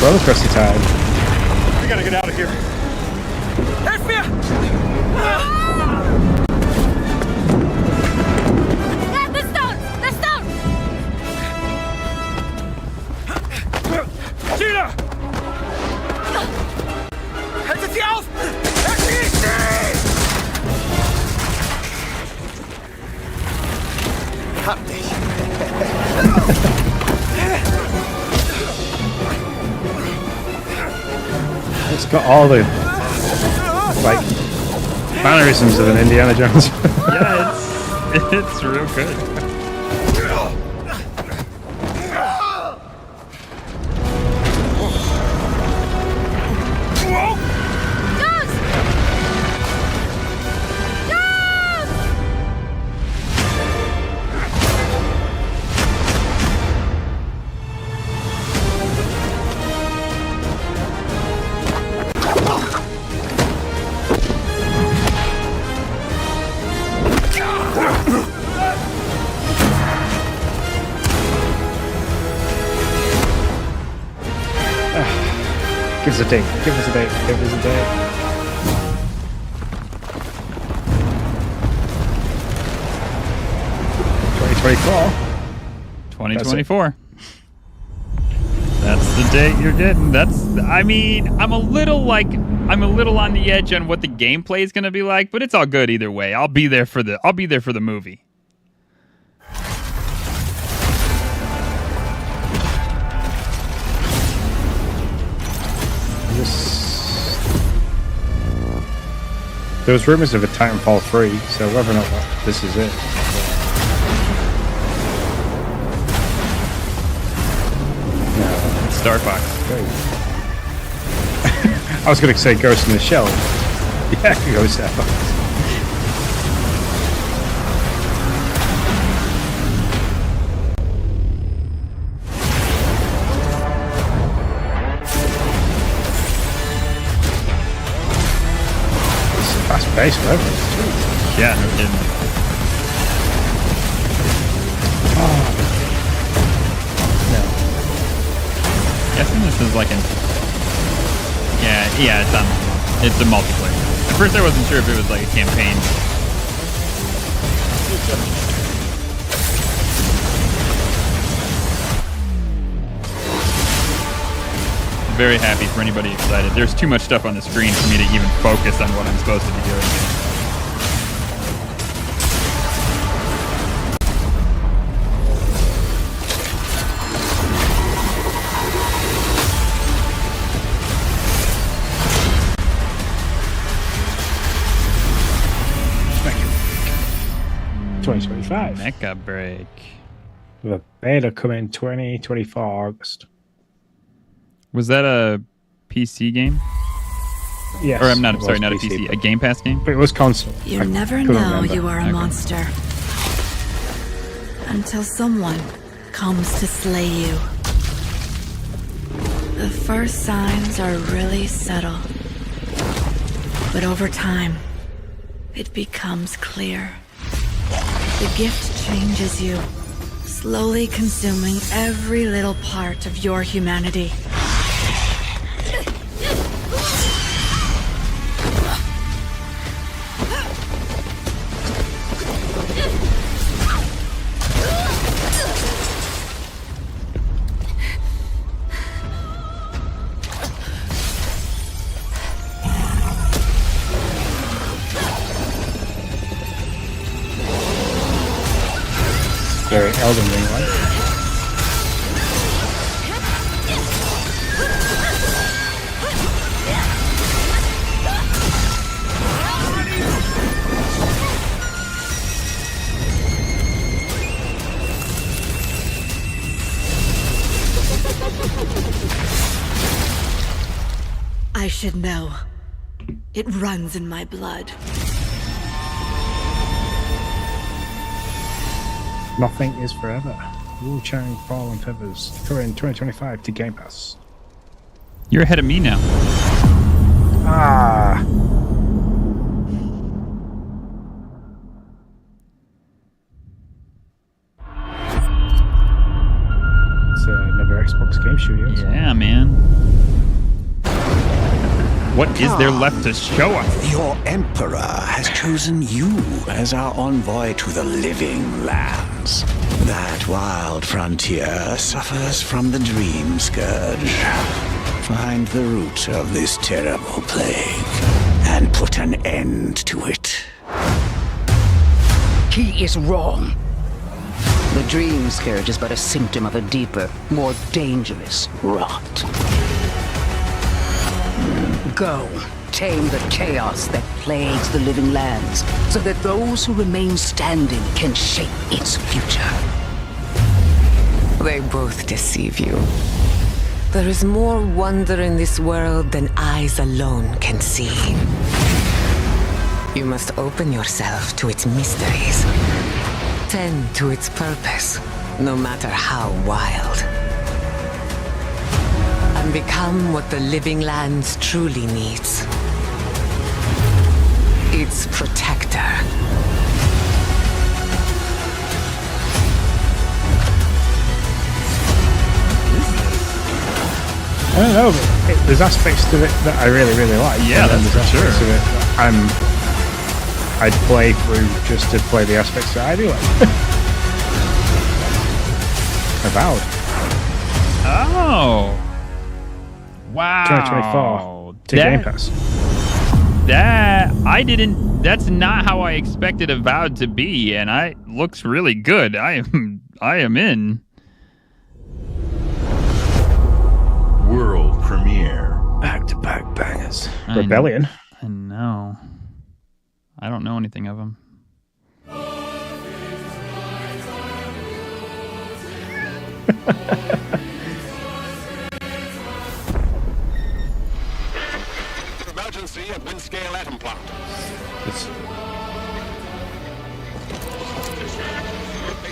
Roller coaster time. We gotta get out of here. Help me! The stone! The stone! Gina! Haltet sie auf! Erschießt sie! Hab dich. It's got all the like mannerisms of an Indiana Jones. Yeah, it's real good. Give us a date. Give us a date. Give us a date. Twenty 2024. That's the date you're getting. I mean, I'm a little on the edge on what the gameplay is going to be like, but it's all good either way. I'll be there for the movie. There was rumors of a Titanfall 3, so whether or not this is it. No. Star Fox. I was going to say Ghost in the Shell. Yeah, Ghost Star Fox. Fast paced, right? Yeah, no kidding. No. Guessing this is like yeah, it's a multiplayer. At first I wasn't sure if it was like a campaign. Very happy for anybody excited. There's too much stuff on the screen for me to even focus on what I'm supposed to be doing. Thank you. 2025. Mecha break. With a beta coming 2024 August. Was that a PC game? Yes. Or I'm not. Sorry, not a PC. A Game Pass game. But it was console. You never know you are a monster until someone comes to slay you. The first signs are really subtle, but over time, it becomes clear. The gift changes you, slowly consuming every little part of your humanity. Very Elden Ring, right? I should know. It runs in my blood. Nothing is forever. Wu Chang Fallen Feathers. Coming 2025 to Game Pass. You're ahead of me now. Ah. It's another Xbox game studio. Yeah, man. What is there left to show us? Your Emperor has chosen you as our envoy to the living lands. That wild frontier suffers from the dream scourge. Find the root of this terrible plague and put an end to it. He is wrong. The dream scourge is but a symptom of a deeper, more dangerous rot. Go, tame the chaos that plagues the living lands, so that those who remain standing can shape its future. They both deceive you. There is more wonder in this world than eyes alone can see. You must open yourself to its mysteries. Tend to its purpose, no matter how wild. And become what the living lands truly needs. Its protector. I don't know, but there's aspects to it that I really, really like. Yeah, that's for sure. To it that I'd play through just to play the aspects that I do like. Avowed. Oh. Wow. 2024 to Game Pass. That's not how I expected Avowed to be, and it looks really good. I am in. World premiere. Back-to-back bangers. Rebellion. I know. I don't know anything of them. Emergency at Windscale Atom Plant. It's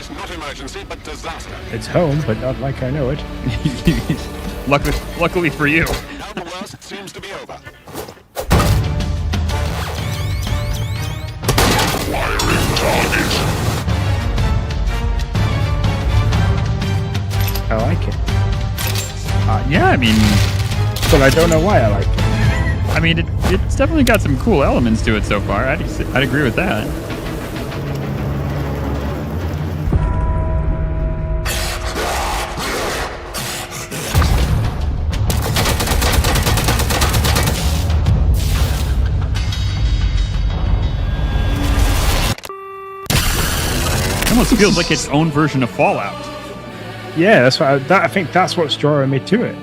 not emergency, but disaster. It's home, but not like I know it. Luckily for you. Now the worst seems to be over. Wiring target. I like it. Yeah, I mean... But I don't know why I like it. I mean, it's definitely got some cool elements to it so far. I'd agree with that. It almost feels like its own version of Fallout. Yeah, that's what I think that's what's drawing me to it.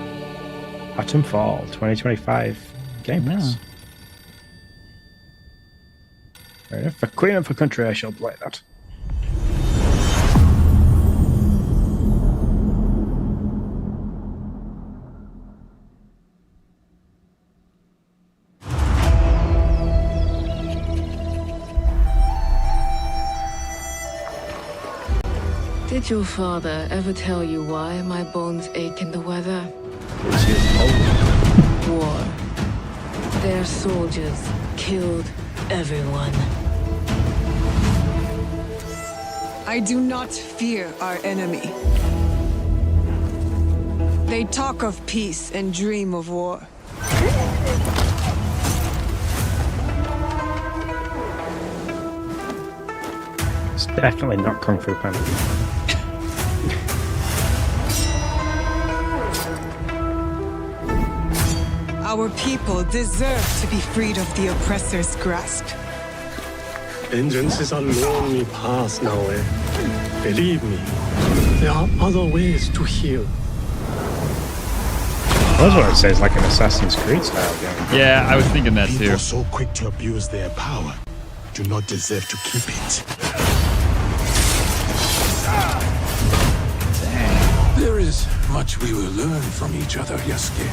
Atomfall 2025 Game Pass. Fair enough. For Queen and for Country, I shall play that. Did your father ever tell you why my bones ache in the weather? War. Their soldiers killed everyone. I do not fear our enemy. They talk of peace and dream of war. It's definitely not Kung Fu Panda. Our people deserve to be freed of the oppressor's grasp. Vengeance is a lonely path now, eh? Believe me, there are other ways to heal. That's what it says, like an Assassin's Creed style game. Yeah, I was thinking that too. People so quick to abuse their power do not deserve to keep it. There is much we will learn from each other, Yasuke.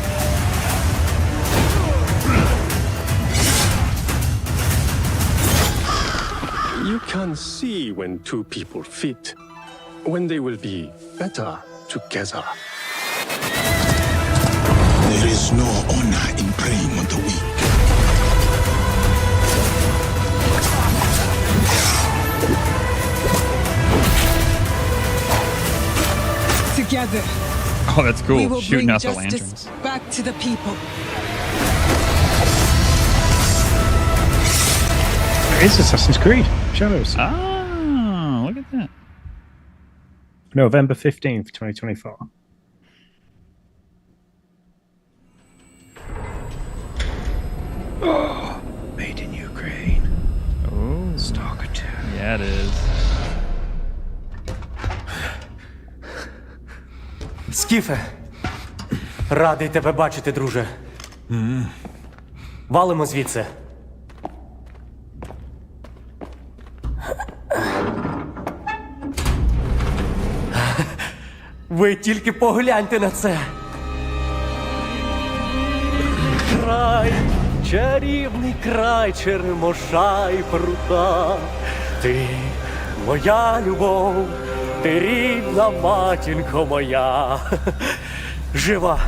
You can see when two people fit, when they will be better together. There is no honor in preying on the weak. Together, Oh, that's we cool. will Shooting bring out the justice lanterns. back to the people. It's Assassin's Creed Shadows. Oh, look at that. November 15th, 2024. Oh, made in Ukraine. Oh, Stalker 2. Yeah, it is. Скіфе, радий тебе бачити, друже. Валимо звідси. Ви тільки погляньте на це. Край, чарівний край черемоша і прута. Ти моя любов, ти рідна матінко моя. Жива.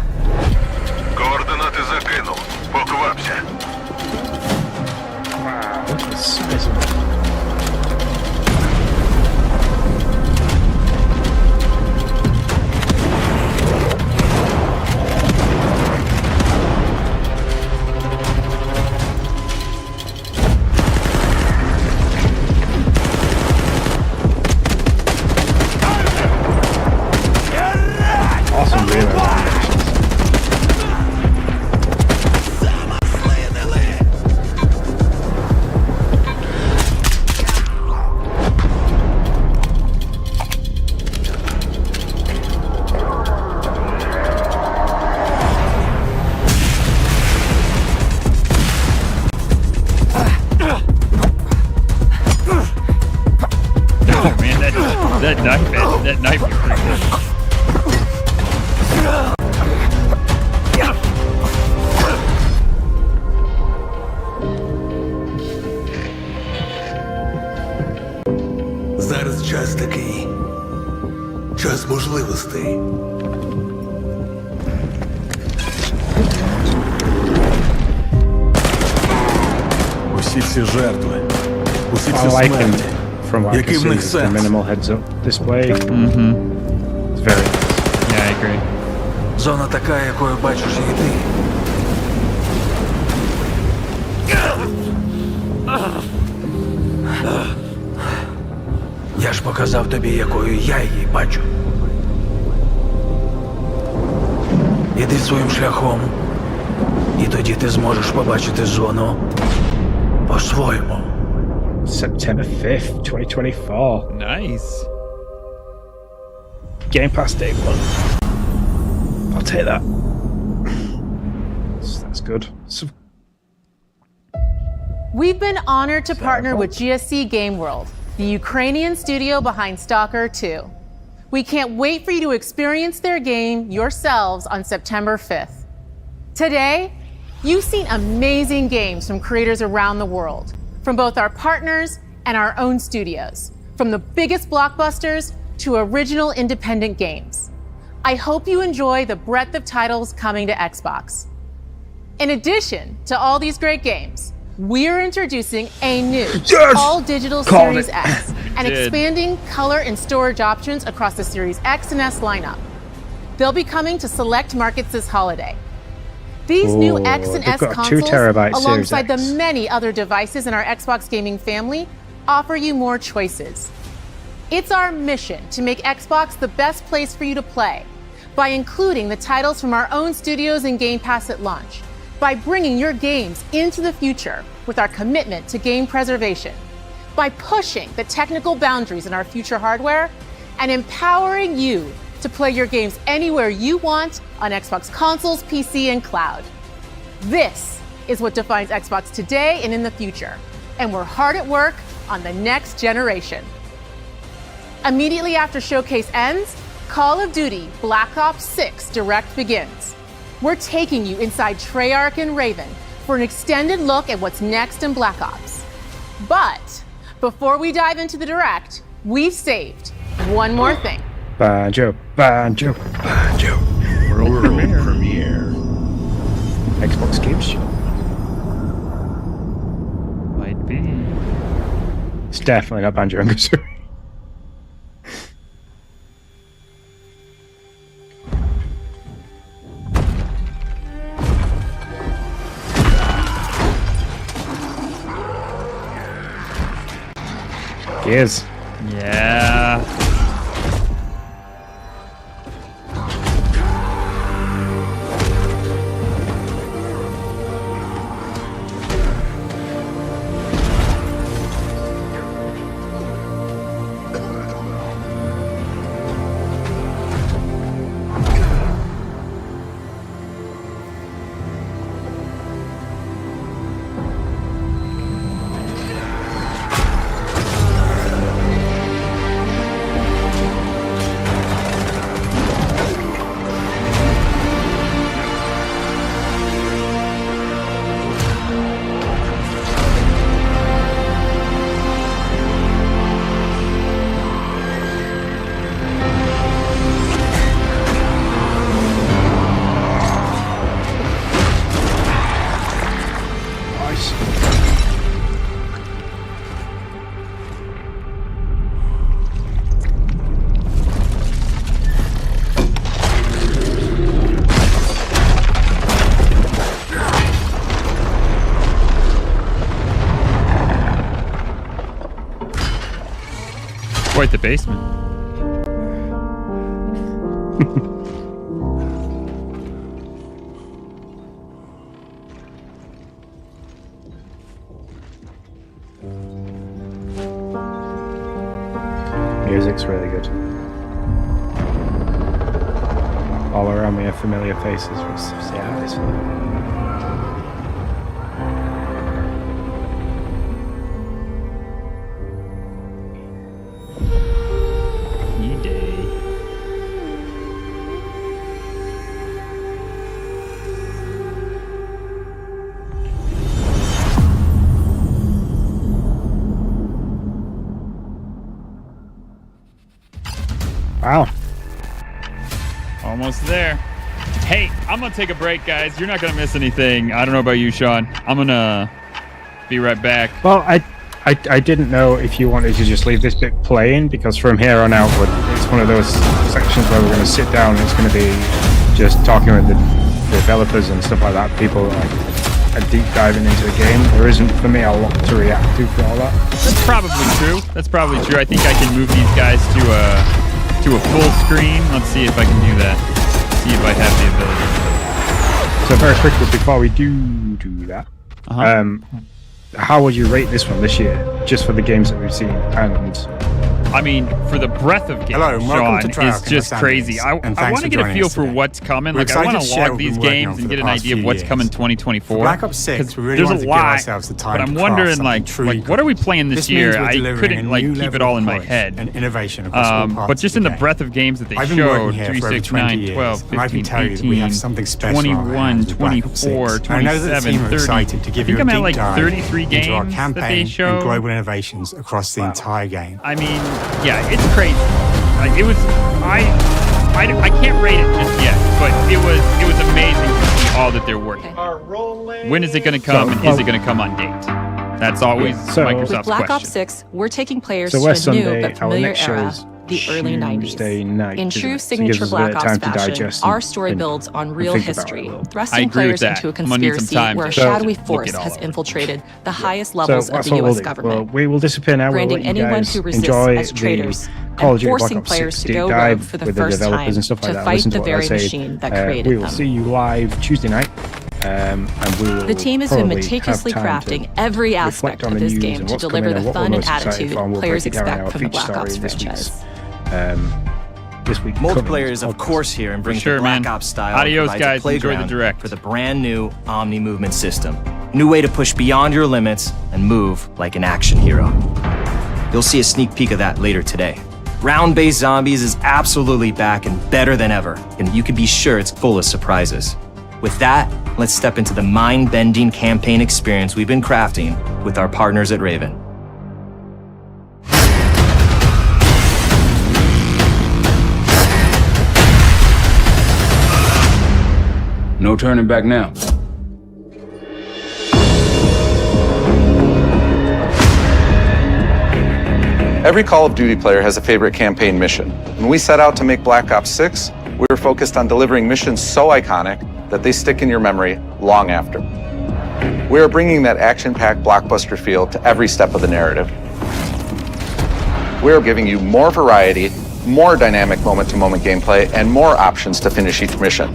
Координати закинув. Поквапся. Wow, look at the size of it. Awesome reload. Oh man, that knife was pretty good. Зараз час такий. Час можливостей. Усі ці жертви. Усі ці I like them смерті. from what I Який can в see них with the сенс? minimal heads-up display. Mm-hmm. It's very nice. Yeah, I agree. Зона така, якою бачиш її ти. Я ж показав тобі, якою я її бачу. Іди своїм шляхом, і тоді ти зможеш побачити зону по-своєму. September 5th, 2024. Nice. Game Pass Day 1. I'll take that. That's good. We've been honored to partner with GSC Game World, the Ukrainian studio behind Stalker 2. We can't wait for you to experience their game yourselves on September 5th. Today, you've seen amazing games from creators around the world, from both our partners and our own studios, from the biggest blockbusters to original independent games. I hope you enjoy the breadth of titles coming to Xbox. In addition to all these great games, we're introducing a new all-digital Series X and expanding color and storage options across the Series X and S lineup. They'll be coming to select markets this holiday. These new X and they've S got a 2 consoles, terabyte Series alongside the X. many other devices in our Xbox gaming family, offer you more choices. It's our mission to make Xbox the best place for you to play by including the titles from our own studios in Game Pass at launch, by bringing your games into the future with our commitment to game preservation, by pushing the technical boundaries in our future hardware, and empowering you to play your games anywhere you want on Xbox consoles, PC, and cloud. This is what defines Xbox today and in the future, and we're hard at work on the next generation. Immediately after Showcase ends, Call of Duty Black Ops 6 Direct begins. We're taking you inside Treyarch and Raven for an extended look at what's next in Black Ops. But before we dive into the Direct, we've saved one more thing. Banjo. World premiere. Xbox Games Show. Might be. It's definitely not Banjo and Kazooie. Gears. Yeah. Quite the basement. Music's really good. All around me are familiar faces from Seattle. Wow. Almost there. Hey, I'm going to take a break, guys. You're not going to miss anything. I don't know about you, Sean. I'm going to be right back. Well, I didn't know if you wanted to just leave this bit playing, because from here on out, it's one of those sections where we're going to sit down and it's going to be just talking with the developers and stuff like that. People like deep diving into the game. There isn't, for me, a lot to react to for all that. That's probably true. That's probably true. I think I can move these guys to a full screen. Let's see if I can do that. See if I have the ability. So very quickly, before we do that, how would you rate this one this year, just for the games that we've seen? And I mean, for the breadth of games, Sean, is just crazy. I want to get a feel for what's coming. Like, I want to log these games and get an idea of what's coming 2024. Black Ops 6, we really there's wanted a to give lot, ourselves the time but I'm to wondering, craft like, what are we playing this year? I couldn't keep it all in my head. And innovation across all parts but just in the game. breadth of games that they I've been showed, working here 3, for over 6, 20 9, years, 12, and I can 15, tell you that we have something 18, special on our 21, hands with Black Ops 24, 6. I know that the 27, team are 30. excited to I give think you a I'm at deep like dive 33 into our games that they campaign showed. and global innovations across the entire game. I mean, yeah, it's crazy. Like, it was, I can't rate it just yet, but it was amazing to see all that they're working. When is it going to come, and is it going to come on date? That's always Microsoft's With Black question. Ops 6, we're taking players So to we're a Sunday, new but our familiar next show era, is the early 90s. Tuesday night, In isn't true it? So it signature gives us a Black bit of Ops time to fashion, digest our and story builds on real think about it a history, little. I thrusting agree with players into a that. I'm gonna need some conspiracy time where a to shadowy look force it all has over. infiltrated the highest So levels of that's the what we'll U.S. do. government, Well, we will disappear now. We'll branding let you anyone guys who resists enjoy as traitors, the Call of and Duty Black forcing Ops players 6 to deep go dive rogue for the with the first developers time and stuff like to that. fight Listen the to what they very say. machine that created we will them. see you live Tuesday night. And we will The team has been probably meticulously have time to crafting every reflect aspect on of the this news game and to what's deliver coming the and what fun we're and most excited attitude for, and we'll players break it down in expect our from the feature Black Ops story this week's, franchise. this week. Multiplayer is of course here and brings the Black Ops style and Adios, provides guys. a playground Enjoy the direct. for the brand new Omni movement system. New way to push beyond your limits and move like an action hero. You'll see a sneak peek of that later today. Round-based zombies is absolutely back and better than ever, and you can be sure it's full of surprises. With that, let's step into the mind-bending campaign experience we've been crafting with our partners at Raven. No turning back now. Every Call of Duty player has a favorite campaign mission. When we set out to make Black Ops 6, we were focused on delivering missions so iconic that they stick in your memory long after. We are bringing that action-packed blockbuster feel to every step of the narrative. we're giving you more variety, more dynamic moment-to-moment gameplay, and more options to finish each mission.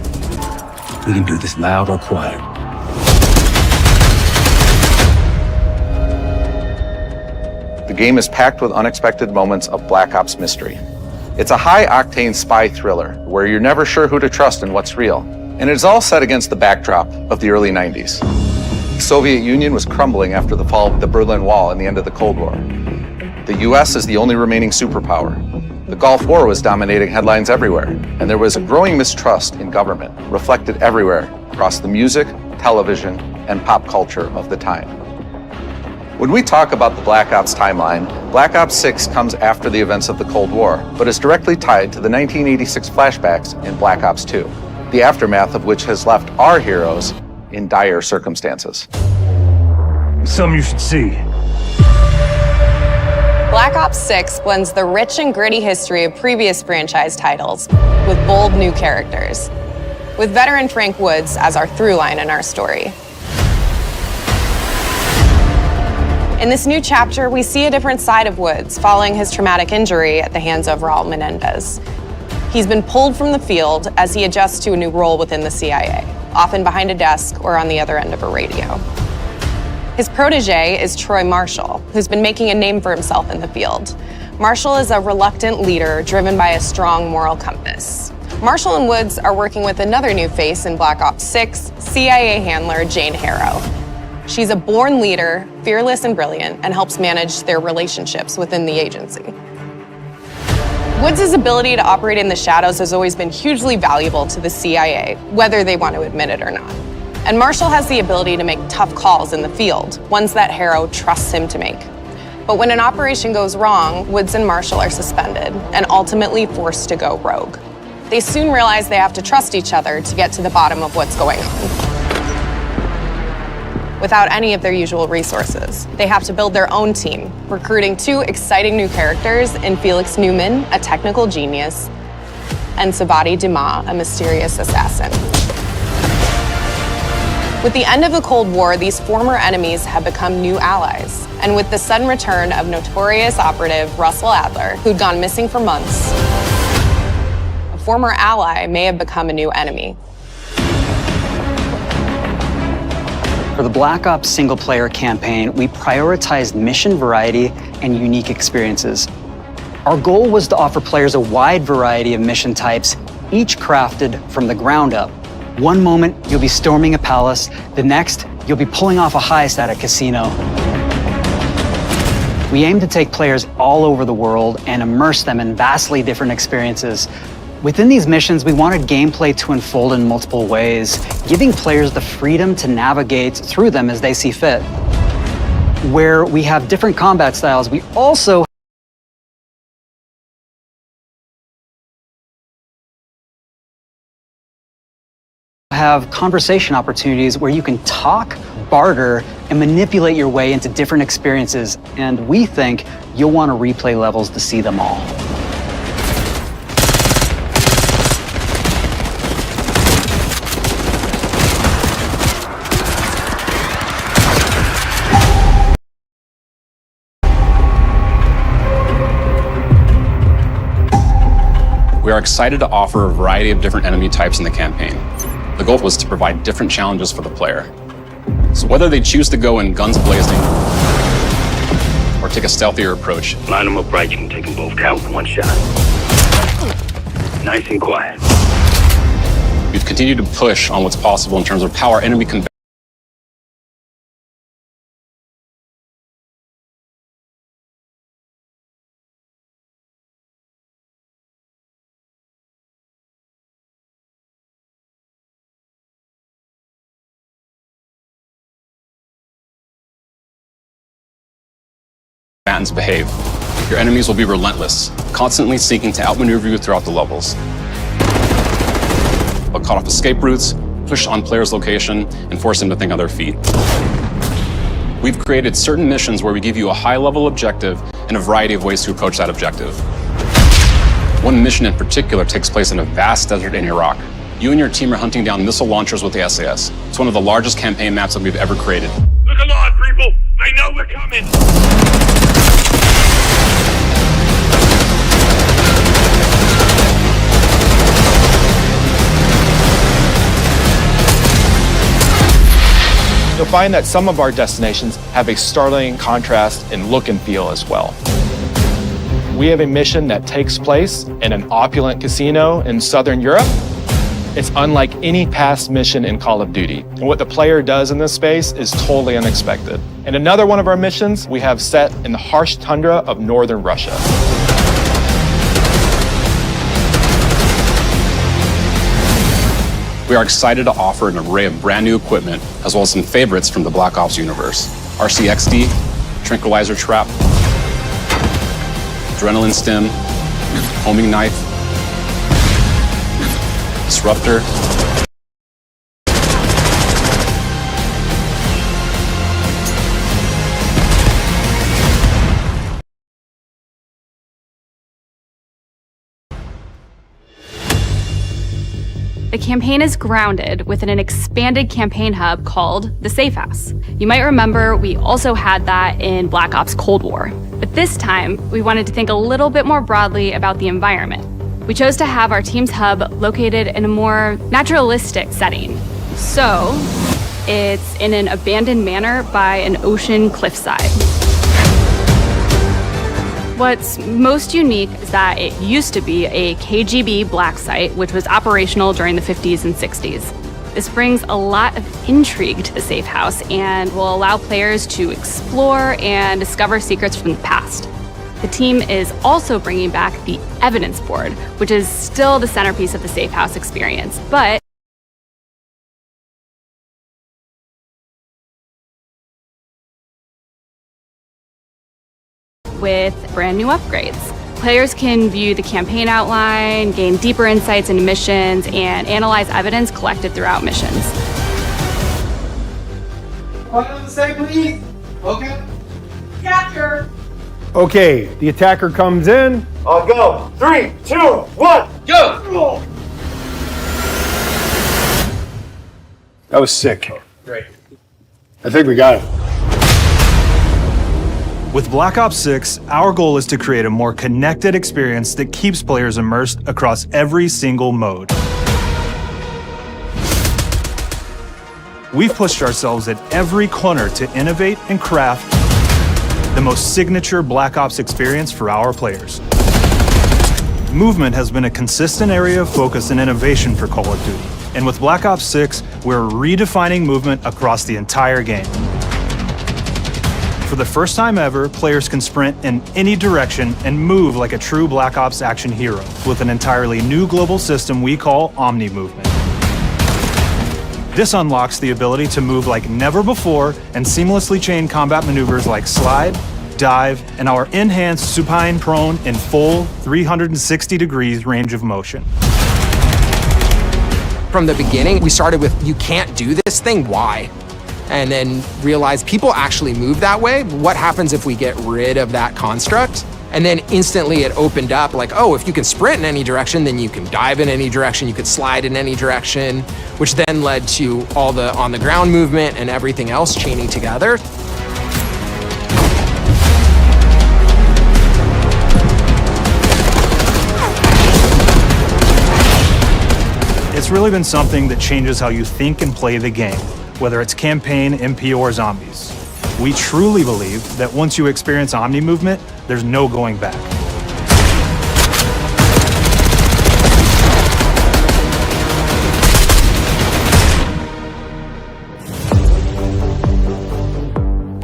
We can do this loud or quiet. The game is packed with unexpected moments of Black Ops mystery. It's a high-octane spy thriller where you're never sure who to trust and what's real. And it's all set against the backdrop of the early 90s. The Soviet Union was crumbling after the fall of the Berlin Wall and the end of the Cold War. The US is the only remaining superpower. The Gulf War was dominating headlines everywhere, and there was a growing mistrust in government, reflected everywhere across the music, television, and pop culture of the time. When we talk about the Black Ops timeline, Black Ops 6 comes after the events of the Cold War, but is directly tied to the 1986 flashbacks in Black Ops 2, the aftermath of which has left our heroes in dire circumstances. Something you should see. Black Ops 6 blends the rich and gritty history of previous franchise titles with bold new characters, with veteran Frank Woods as our through line in our story. In this new chapter, we see a different side of Woods following his traumatic injury at the hands of Raul Menendez. He's been pulled from the field as he adjusts to a new role within the CIA, often behind a desk or on the other end of a radio. His protege is Troy Marshall, who's been making a name for himself in the field. Marshall is a reluctant leader driven by a strong moral compass. Marshall and Woods are working with another new face in Black Ops 6, CIA handler Jane Harrow. She's a born leader, fearless and brilliant, and helps manage their relationships within the agency. Woods' ability to operate in the shadows has always been hugely valuable to the CIA, whether they want to admit it or not. And Marshall has the ability to make tough calls in the field, ones that Harrow trusts him to make. But when an operation goes wrong, Woods and Marshall are suspended and ultimately forced to go rogue. They soon realize they have to trust each other to get to the bottom of what's going on. Without any of their usual resources, they have to build their own team, recruiting two exciting new characters in Felix Newman, a technical genius, and Savati Dumas, a mysterious assassin. With the end of the Cold War, these former enemies have become new allies. And with the sudden return of notorious operative Russell Adler, who'd gone missing for months, a former ally may have become a new enemy. For the Black Ops single-player campaign, we prioritized mission variety and unique experiences. Our goal was to offer players a wide variety of mission types, each crafted from the ground up. One moment, you'll be storming a palace. The next, you'll be pulling off a heist at a casino. We aim to take players all over the world and immerse them in vastly different experiences. Within these missions, we wanted gameplay to unfold in multiple ways, giving players the freedom to navigate through them as they see fit. Where we have different combat styles, we also have conversation opportunities where you can talk, barter, and manipulate your way into different experiences. And we think you'll want to replay levels to see them all. We are excited to offer a variety of different enemy types in the campaign. The goal was to provide different challenges for the player. So whether they choose to go in guns blazing or take a stealthier approach, line them up right, you can take them both down with one shot. Nice and quiet. We've continued to push on what's possible in terms of how our enemy combatants behave. Your enemies will be relentless, constantly seeking to outmaneuver you throughout the levels. They'll cut off escape routes, push on players' location, and force them to think on their feet. We've created certain missions where we give you a high-level objective and a variety of ways to approach that objective. One mission in particular takes place in a vast desert in Iraq. You and your team are hunting down missile launchers with the SAS. It's one of the largest campaign maps that we've ever created. Look alive, people! They know we're coming! You'll find that some of our destinations have a startling contrast in look and feel as well. We have a mission that takes place in an opulent casino in Southern Europe. It's unlike any past mission in Call of Duty. And what the player does in this space is totally unexpected. And another one of our missions we have set in the harsh tundra of northern Russia. We are excited to offer an array of brand new equipment, as well as some favorites from the Black Ops universe. RCXD, Tranquilizer Trap, Adrenaline Stim, Homing Knife, Disruptor, The campaign is grounded within an expanded campaign hub called the Safe House. You might remember we also had that in Black Ops Cold War. But this time, we wanted to think a little bit more broadly about the environment. We chose to have our team's hub located in a more naturalistic setting. So, it's in an abandoned manor by an ocean cliffside. What's most unique is that it used to be a KGB black site, which was operational during the 50s and 60s. This brings a lot of intrigue to the Safe House and will allow players to explore and discover secrets from the past. The team is also bringing back the evidence board, which is still the centerpiece of the Safe House experience, but with brand new upgrades. Players can view the campaign outline, gain deeper insights into missions, and analyze evidence collected throughout missions. What does it say, please? Okay. Capture. Okay, the attacker comes in. I'll go. 3, 2, 1, go! That was sick. Great. I think we got it. With Black Ops 6, our goal is to create a more connected experience that keeps players immersed across every single mode. We've pushed ourselves at every corner to innovate and craft the most signature Black Ops experience for our players. Movement has been a consistent area of focus and innovation for Call of Duty. And with Black Ops 6, we're redefining movement across the entire game. For the first time ever, players can sprint in any direction and move like a true Black Ops action hero with an entirely new global system we call Omni Movement. This unlocks the ability to move like never before and seamlessly chain combat maneuvers like slide, dive, and our enhanced supine prone in full 360 degrees range of motion. From the beginning, we started with, you can't do this thing, why? And then realized people actually move that way. What happens if we get rid of that construct? And then instantly it opened up like, oh, if you can sprint in any direction, then you can dive in any direction, you could slide in any direction, which then led to all the on-the-ground movement and everything else chaining together. It's really been something that changes how you think and play the game, whether it's campaign, MP, or zombies. We truly believe that once you experience Omni Movement, there's no going back.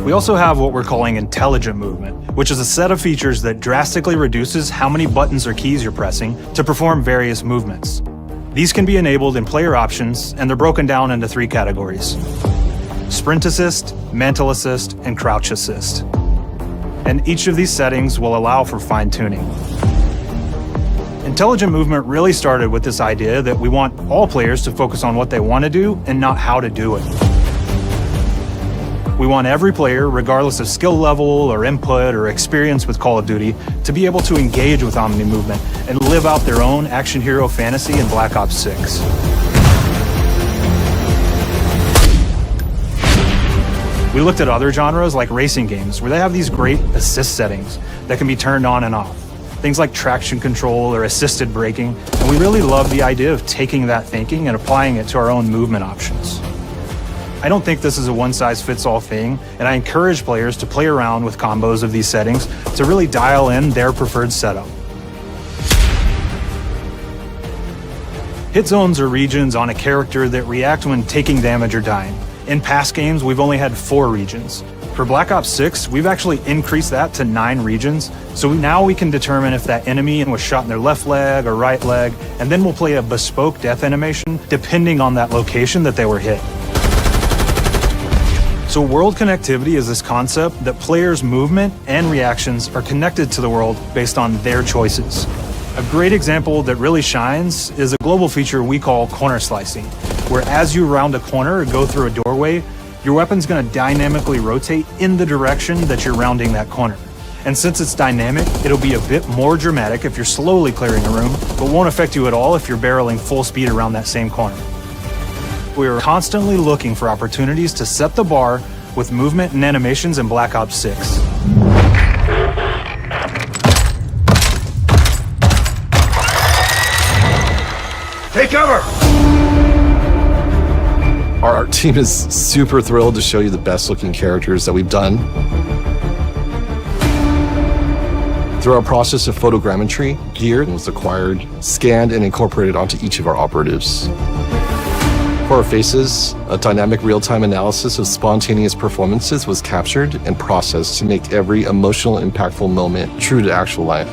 We also have what we're calling Intelligent Movement, which is a set of features that drastically reduces how many buttons or keys you're pressing to perform various movements. These can be enabled in player options, and they're broken down into 3 categories: Sprint Assist, Mantle Assist, and Crouch Assist. And each of these settings will allow for fine-tuning. Intelligent Movement really started with this idea that we want all players to focus on what they want to do and not how to do it. We want every player, regardless of skill level or input or experience with Call of Duty, to be able to engage with Omni Movement and live out their own action hero fantasy in Black Ops 6. We looked at other genres like racing games, where they have these great assist settings that can be turned on and off. Things like traction control or assisted braking, and we really love the idea of taking that thinking and applying it to our own movement options. I don't think this is a one-size-fits-all thing, and I encourage players to play around with combos of these settings to really dial in their preferred setup. Hit zones are regions on a character that react when taking damage or dying. In past games, we've only had 4 regions. For Black Ops 6, we've actually increased that to 9 regions, so now we can determine if that enemy was shot in their left leg or right leg, and then we'll play a bespoke death animation depending on that location that they were hit. So world connectivity is this concept that players' movement and reactions are connected to the world based on their choices. A great example that really shines is a global feature we call corner slicing, where as you round a corner or go through a doorway, your weapon's going to dynamically rotate in the direction that you're rounding that corner. And since it's dynamic, it'll be a bit more dramatic if you're slowly clearing a room, but won't affect you at all if you're barreling full speed around that same corner. We're constantly looking for opportunities to set the bar with movement and animations in Black Ops 6. Take cover! Our team is super thrilled to show you the best looking characters that we've done. Through our process of photogrammetry, gear was acquired, scanned, and incorporated onto each of our operatives. For our faces, a dynamic real-time analysis of spontaneous performances was captured and processed to make every emotional, impactful moment true to actual life.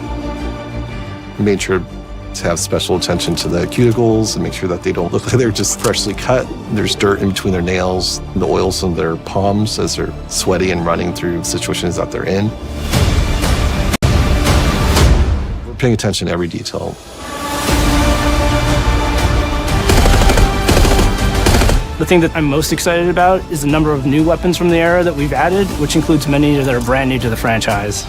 We made sure to have special attention to the cuticles and make sure that they don't look like they're just freshly cut. There's dirt in between their nails, the oils on their palms as they're sweaty and running through situations that they're in. We're paying attention to every detail. The thing that I'm most excited about is the number of new weapons from the era that we've added, which includes many that are brand new to the franchise.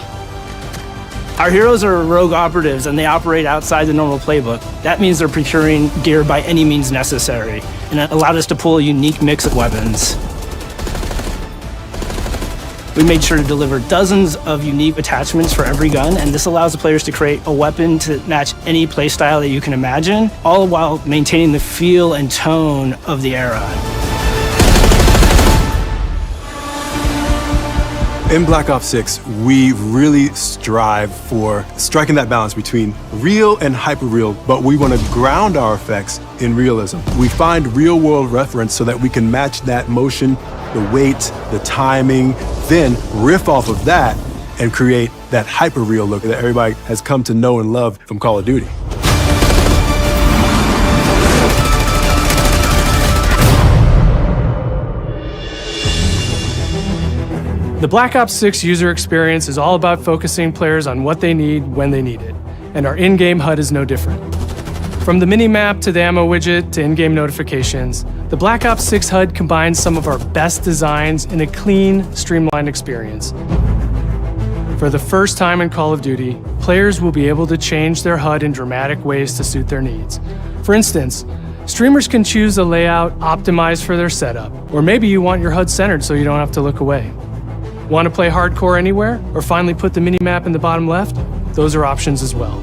Our heroes are rogue operatives and they operate outside the normal playbook. That means they're procuring gear by any means necessary, and it allowed us to pull a unique mix of weapons. We made sure to deliver dozens of unique attachments for every gun, and this allows the players to create a weapon to match any playstyle that you can imagine, all while maintaining the feel and tone of the era. In Black Ops 6, we really strive for striking that balance between real and hyper-real, but we want to ground our effects in realism. We find real-world reference so that we can match that motion, the weight, the timing, then riff off of that and create that hyper-real look that everybody has come to know and love from Call of Duty. The Black Ops 6 user experience is all about focusing players on what they need when they need it, and our in-game HUD is no different. From the mini-map to the ammo widget to in-game notifications, the Black Ops 6 HUD combines some of our best designs in a clean, streamlined experience. For the first time in Call of Duty, players will be able to change their HUD in dramatic ways to suit their needs. For instance, streamers can choose a layout optimized for their setup, or maybe you want your HUD centered so you don't have to look away. Want to play hardcore anywhere, or finally put the minimap in the bottom left? Those are options as well.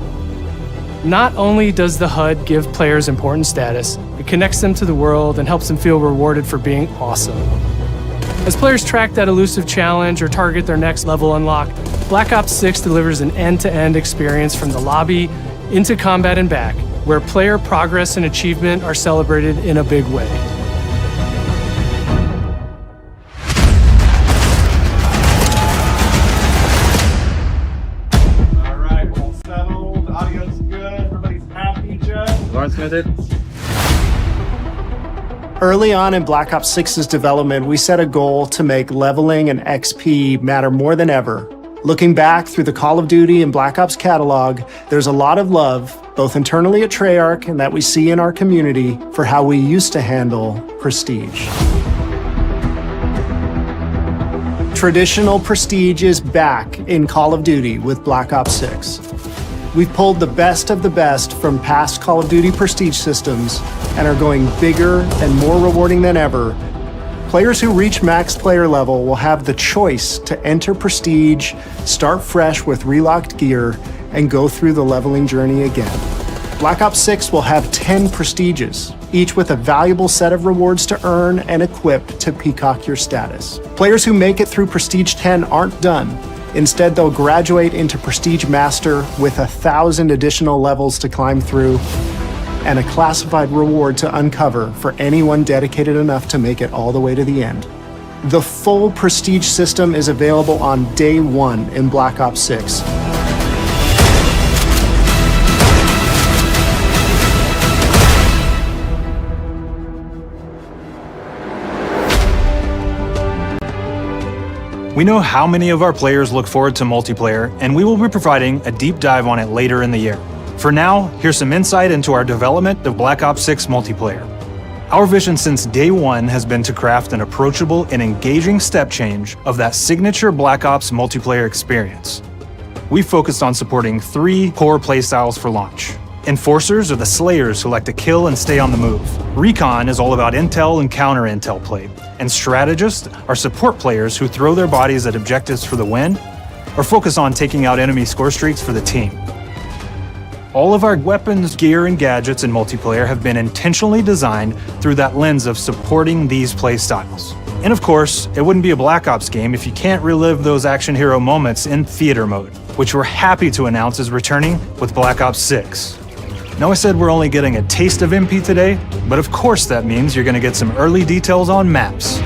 Not only does the HUD give players important status, it connects them to the world and helps them feel rewarded for being awesome. As players track that elusive challenge or target their next level unlock, Black Ops 6 delivers an end-to-end experience from the lobby into combat and back, where player progress and achievement are celebrated in a big way. Early on in Black Ops 6's development, we set a goal to make leveling and XP matter more than ever. Looking back through the Call of Duty and Black Ops catalog, there's a lot of love, both internally at Treyarch and that we see in our community, for how we used to handle prestige. Traditional prestige is back in Call of Duty with Black Ops 6. We've pulled the best of the best from past Call of Duty prestige systems and are going bigger and more rewarding than ever. Players who reach max player level will have the choice to enter prestige, start fresh with relocked gear, and go through the leveling journey again. Black Ops 6 will have 10 prestiges, each with a valuable set of rewards to earn and equip to peacock your status. Players who make it through Prestige 10 aren't done. Instead, they'll graduate into Prestige Master with 1,000 additional levels to climb through and a classified reward to uncover for anyone dedicated enough to make it all the way to the end. The full Prestige system is available on day one in Black Ops 6. We know how many of our players look forward to multiplayer, and we will be providing a deep dive on it later in the year. For now, here's some insight into our development of Black Ops 6 multiplayer. Our vision since day one has been to craft an approachable and engaging step change of that signature Black Ops multiplayer experience. We focused on supporting 3 core playstyles for launch. Enforcers are the slayers who like to kill and stay on the move. Recon is all about intel and counter-intel play. And strategists are support players who throw their bodies at objectives for the win or focus on taking out enemy score streaks for the team. All of our weapons, gear, and gadgets in multiplayer have been intentionally designed through that lens of supporting these play styles. And of course, it wouldn't be a Black Ops game if you can't relive those action hero moments in theater mode, which we're happy to announce is returning with Black Ops 6. Now I said we're only getting a taste of MP today, but of course that means you're going to get some early details on maps.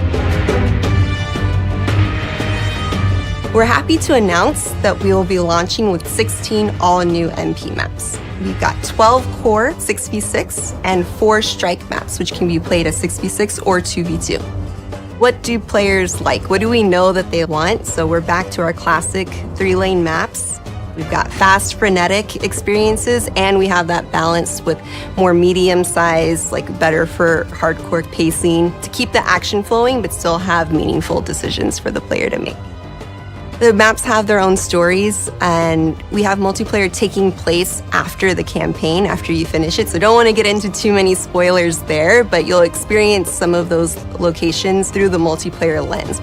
We're happy to announce that we will be launching with 16 all-new MP maps. We've got 12 core 6v6 and 4 strike maps, which can be played as 6v6 or 2v2. What do players like? What do we know that they want? So we're back to our classic 3-lane maps. We've got fast, frenetic experiences, and we have that balance with more medium size, like better for hardcore pacing, to keep the action flowing, but still have meaningful decisions for the player to make. The maps have their own stories, and we have multiplayer taking place after the campaign, after you finish it. So don't want to get into too many spoilers there, but you'll experience some of those locations through the multiplayer lens.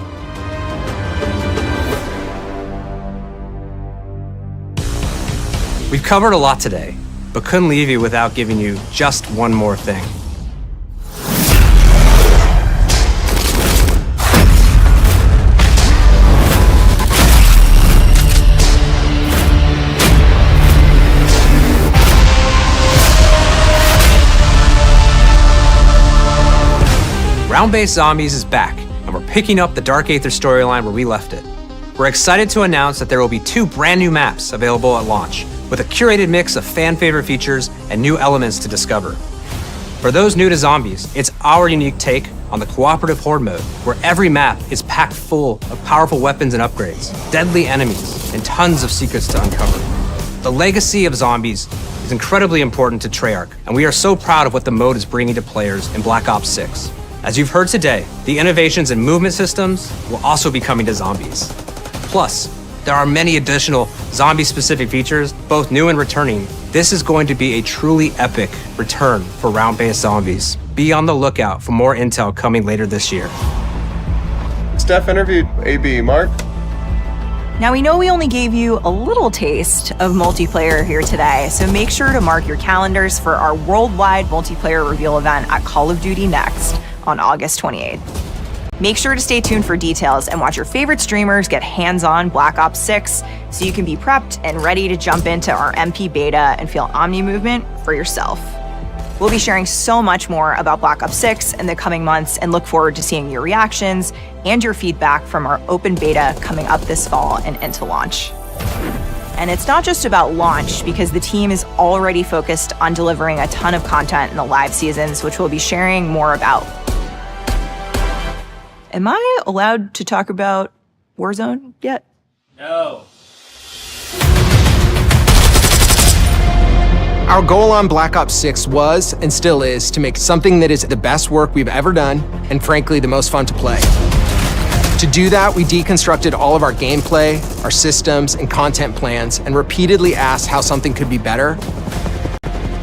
We've covered a lot today, but couldn't leave you without giving you just one more thing. Round-Based Zombies is back, and we're picking up the Dark Aether storyline where we left it. We're excited to announce that there will be 2 brand new maps available at launch, with a curated mix of fan-favorite features and new elements to discover. For those new to Zombies, it's our unique take on the cooperative horde mode, where every map is packed full of powerful weapons and upgrades, deadly enemies, and tons of secrets to uncover. The legacy of Zombies is incredibly important to Treyarch, and we are so proud of what the mode is bringing to players in Black Ops 6. As you've heard today, the innovations in movement systems will also be coming to Zombies. Plus, there are many additional zombie-specific features, both new and returning. This is going to be a truly epic return for Round-Based Zombies. Be on the lookout for more intel coming later this year. Steph interviewed AB. Mark? Now we know we only gave you a little taste of multiplayer here today, so make sure to mark your calendars for our worldwide multiplayer reveal event at Call of Duty Next on August 28th. Make sure to stay tuned for details and watch your favorite streamers get hands-on Black Ops 6 so you can be prepped and ready to jump into our MP beta and feel Omni movement for yourself. We'll be sharing so much more about Black Ops 6 in the coming months and look forward to seeing your reactions and your feedback from our open beta coming up this fall and into launch. And it's not just about launch, because the team is already focused on delivering a ton of content in the live seasons, which we'll be sharing more about. Am I allowed to talk about Warzone yet? No. Our goal on Black Ops 6 was, and still is, to make something that is the best work we've ever done, and frankly, the most fun to play. To do that, we deconstructed all of our gameplay, our systems, and content plans, and repeatedly asked how something could be better.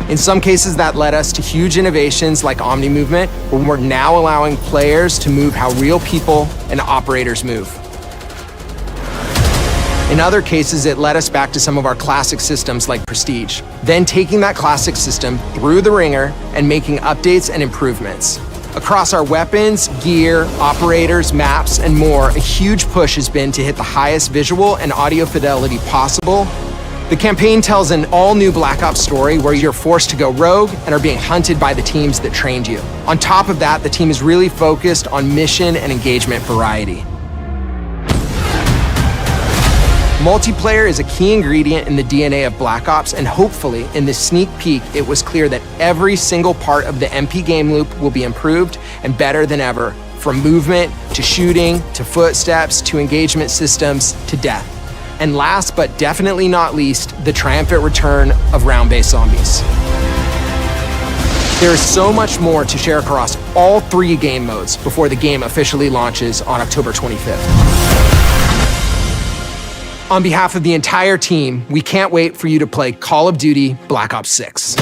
In some cases, that led us to huge innovations like Omni Movement, where we're now allowing players to move how real people and operators move. In other cases, it led us back to some of our classic systems like Prestige, then taking that classic system through the ringer and making updates and improvements. Across our weapons, gear, operators, maps, and more, a huge push has been to hit the highest visual and audio fidelity possible. The campaign tells an all-new Black Ops story where you're forced to go rogue and are being hunted by the teams that trained you. On top of that, the team is really focused on mission and engagement variety. Multiplayer is a key ingredient in the DNA of Black Ops, and hopefully, in this sneak peek, it was clear that every single part of the MP game loop will be improved and better than ever, from movement, to shooting, to footsteps, to engagement systems, to death. And last but definitely not least, the triumphant return of round-based zombies. There is so much more to share across all 3 game modes before the game officially launches on October 25th. On behalf of the entire team, we can't wait for you to play Call of Duty Black Ops 6.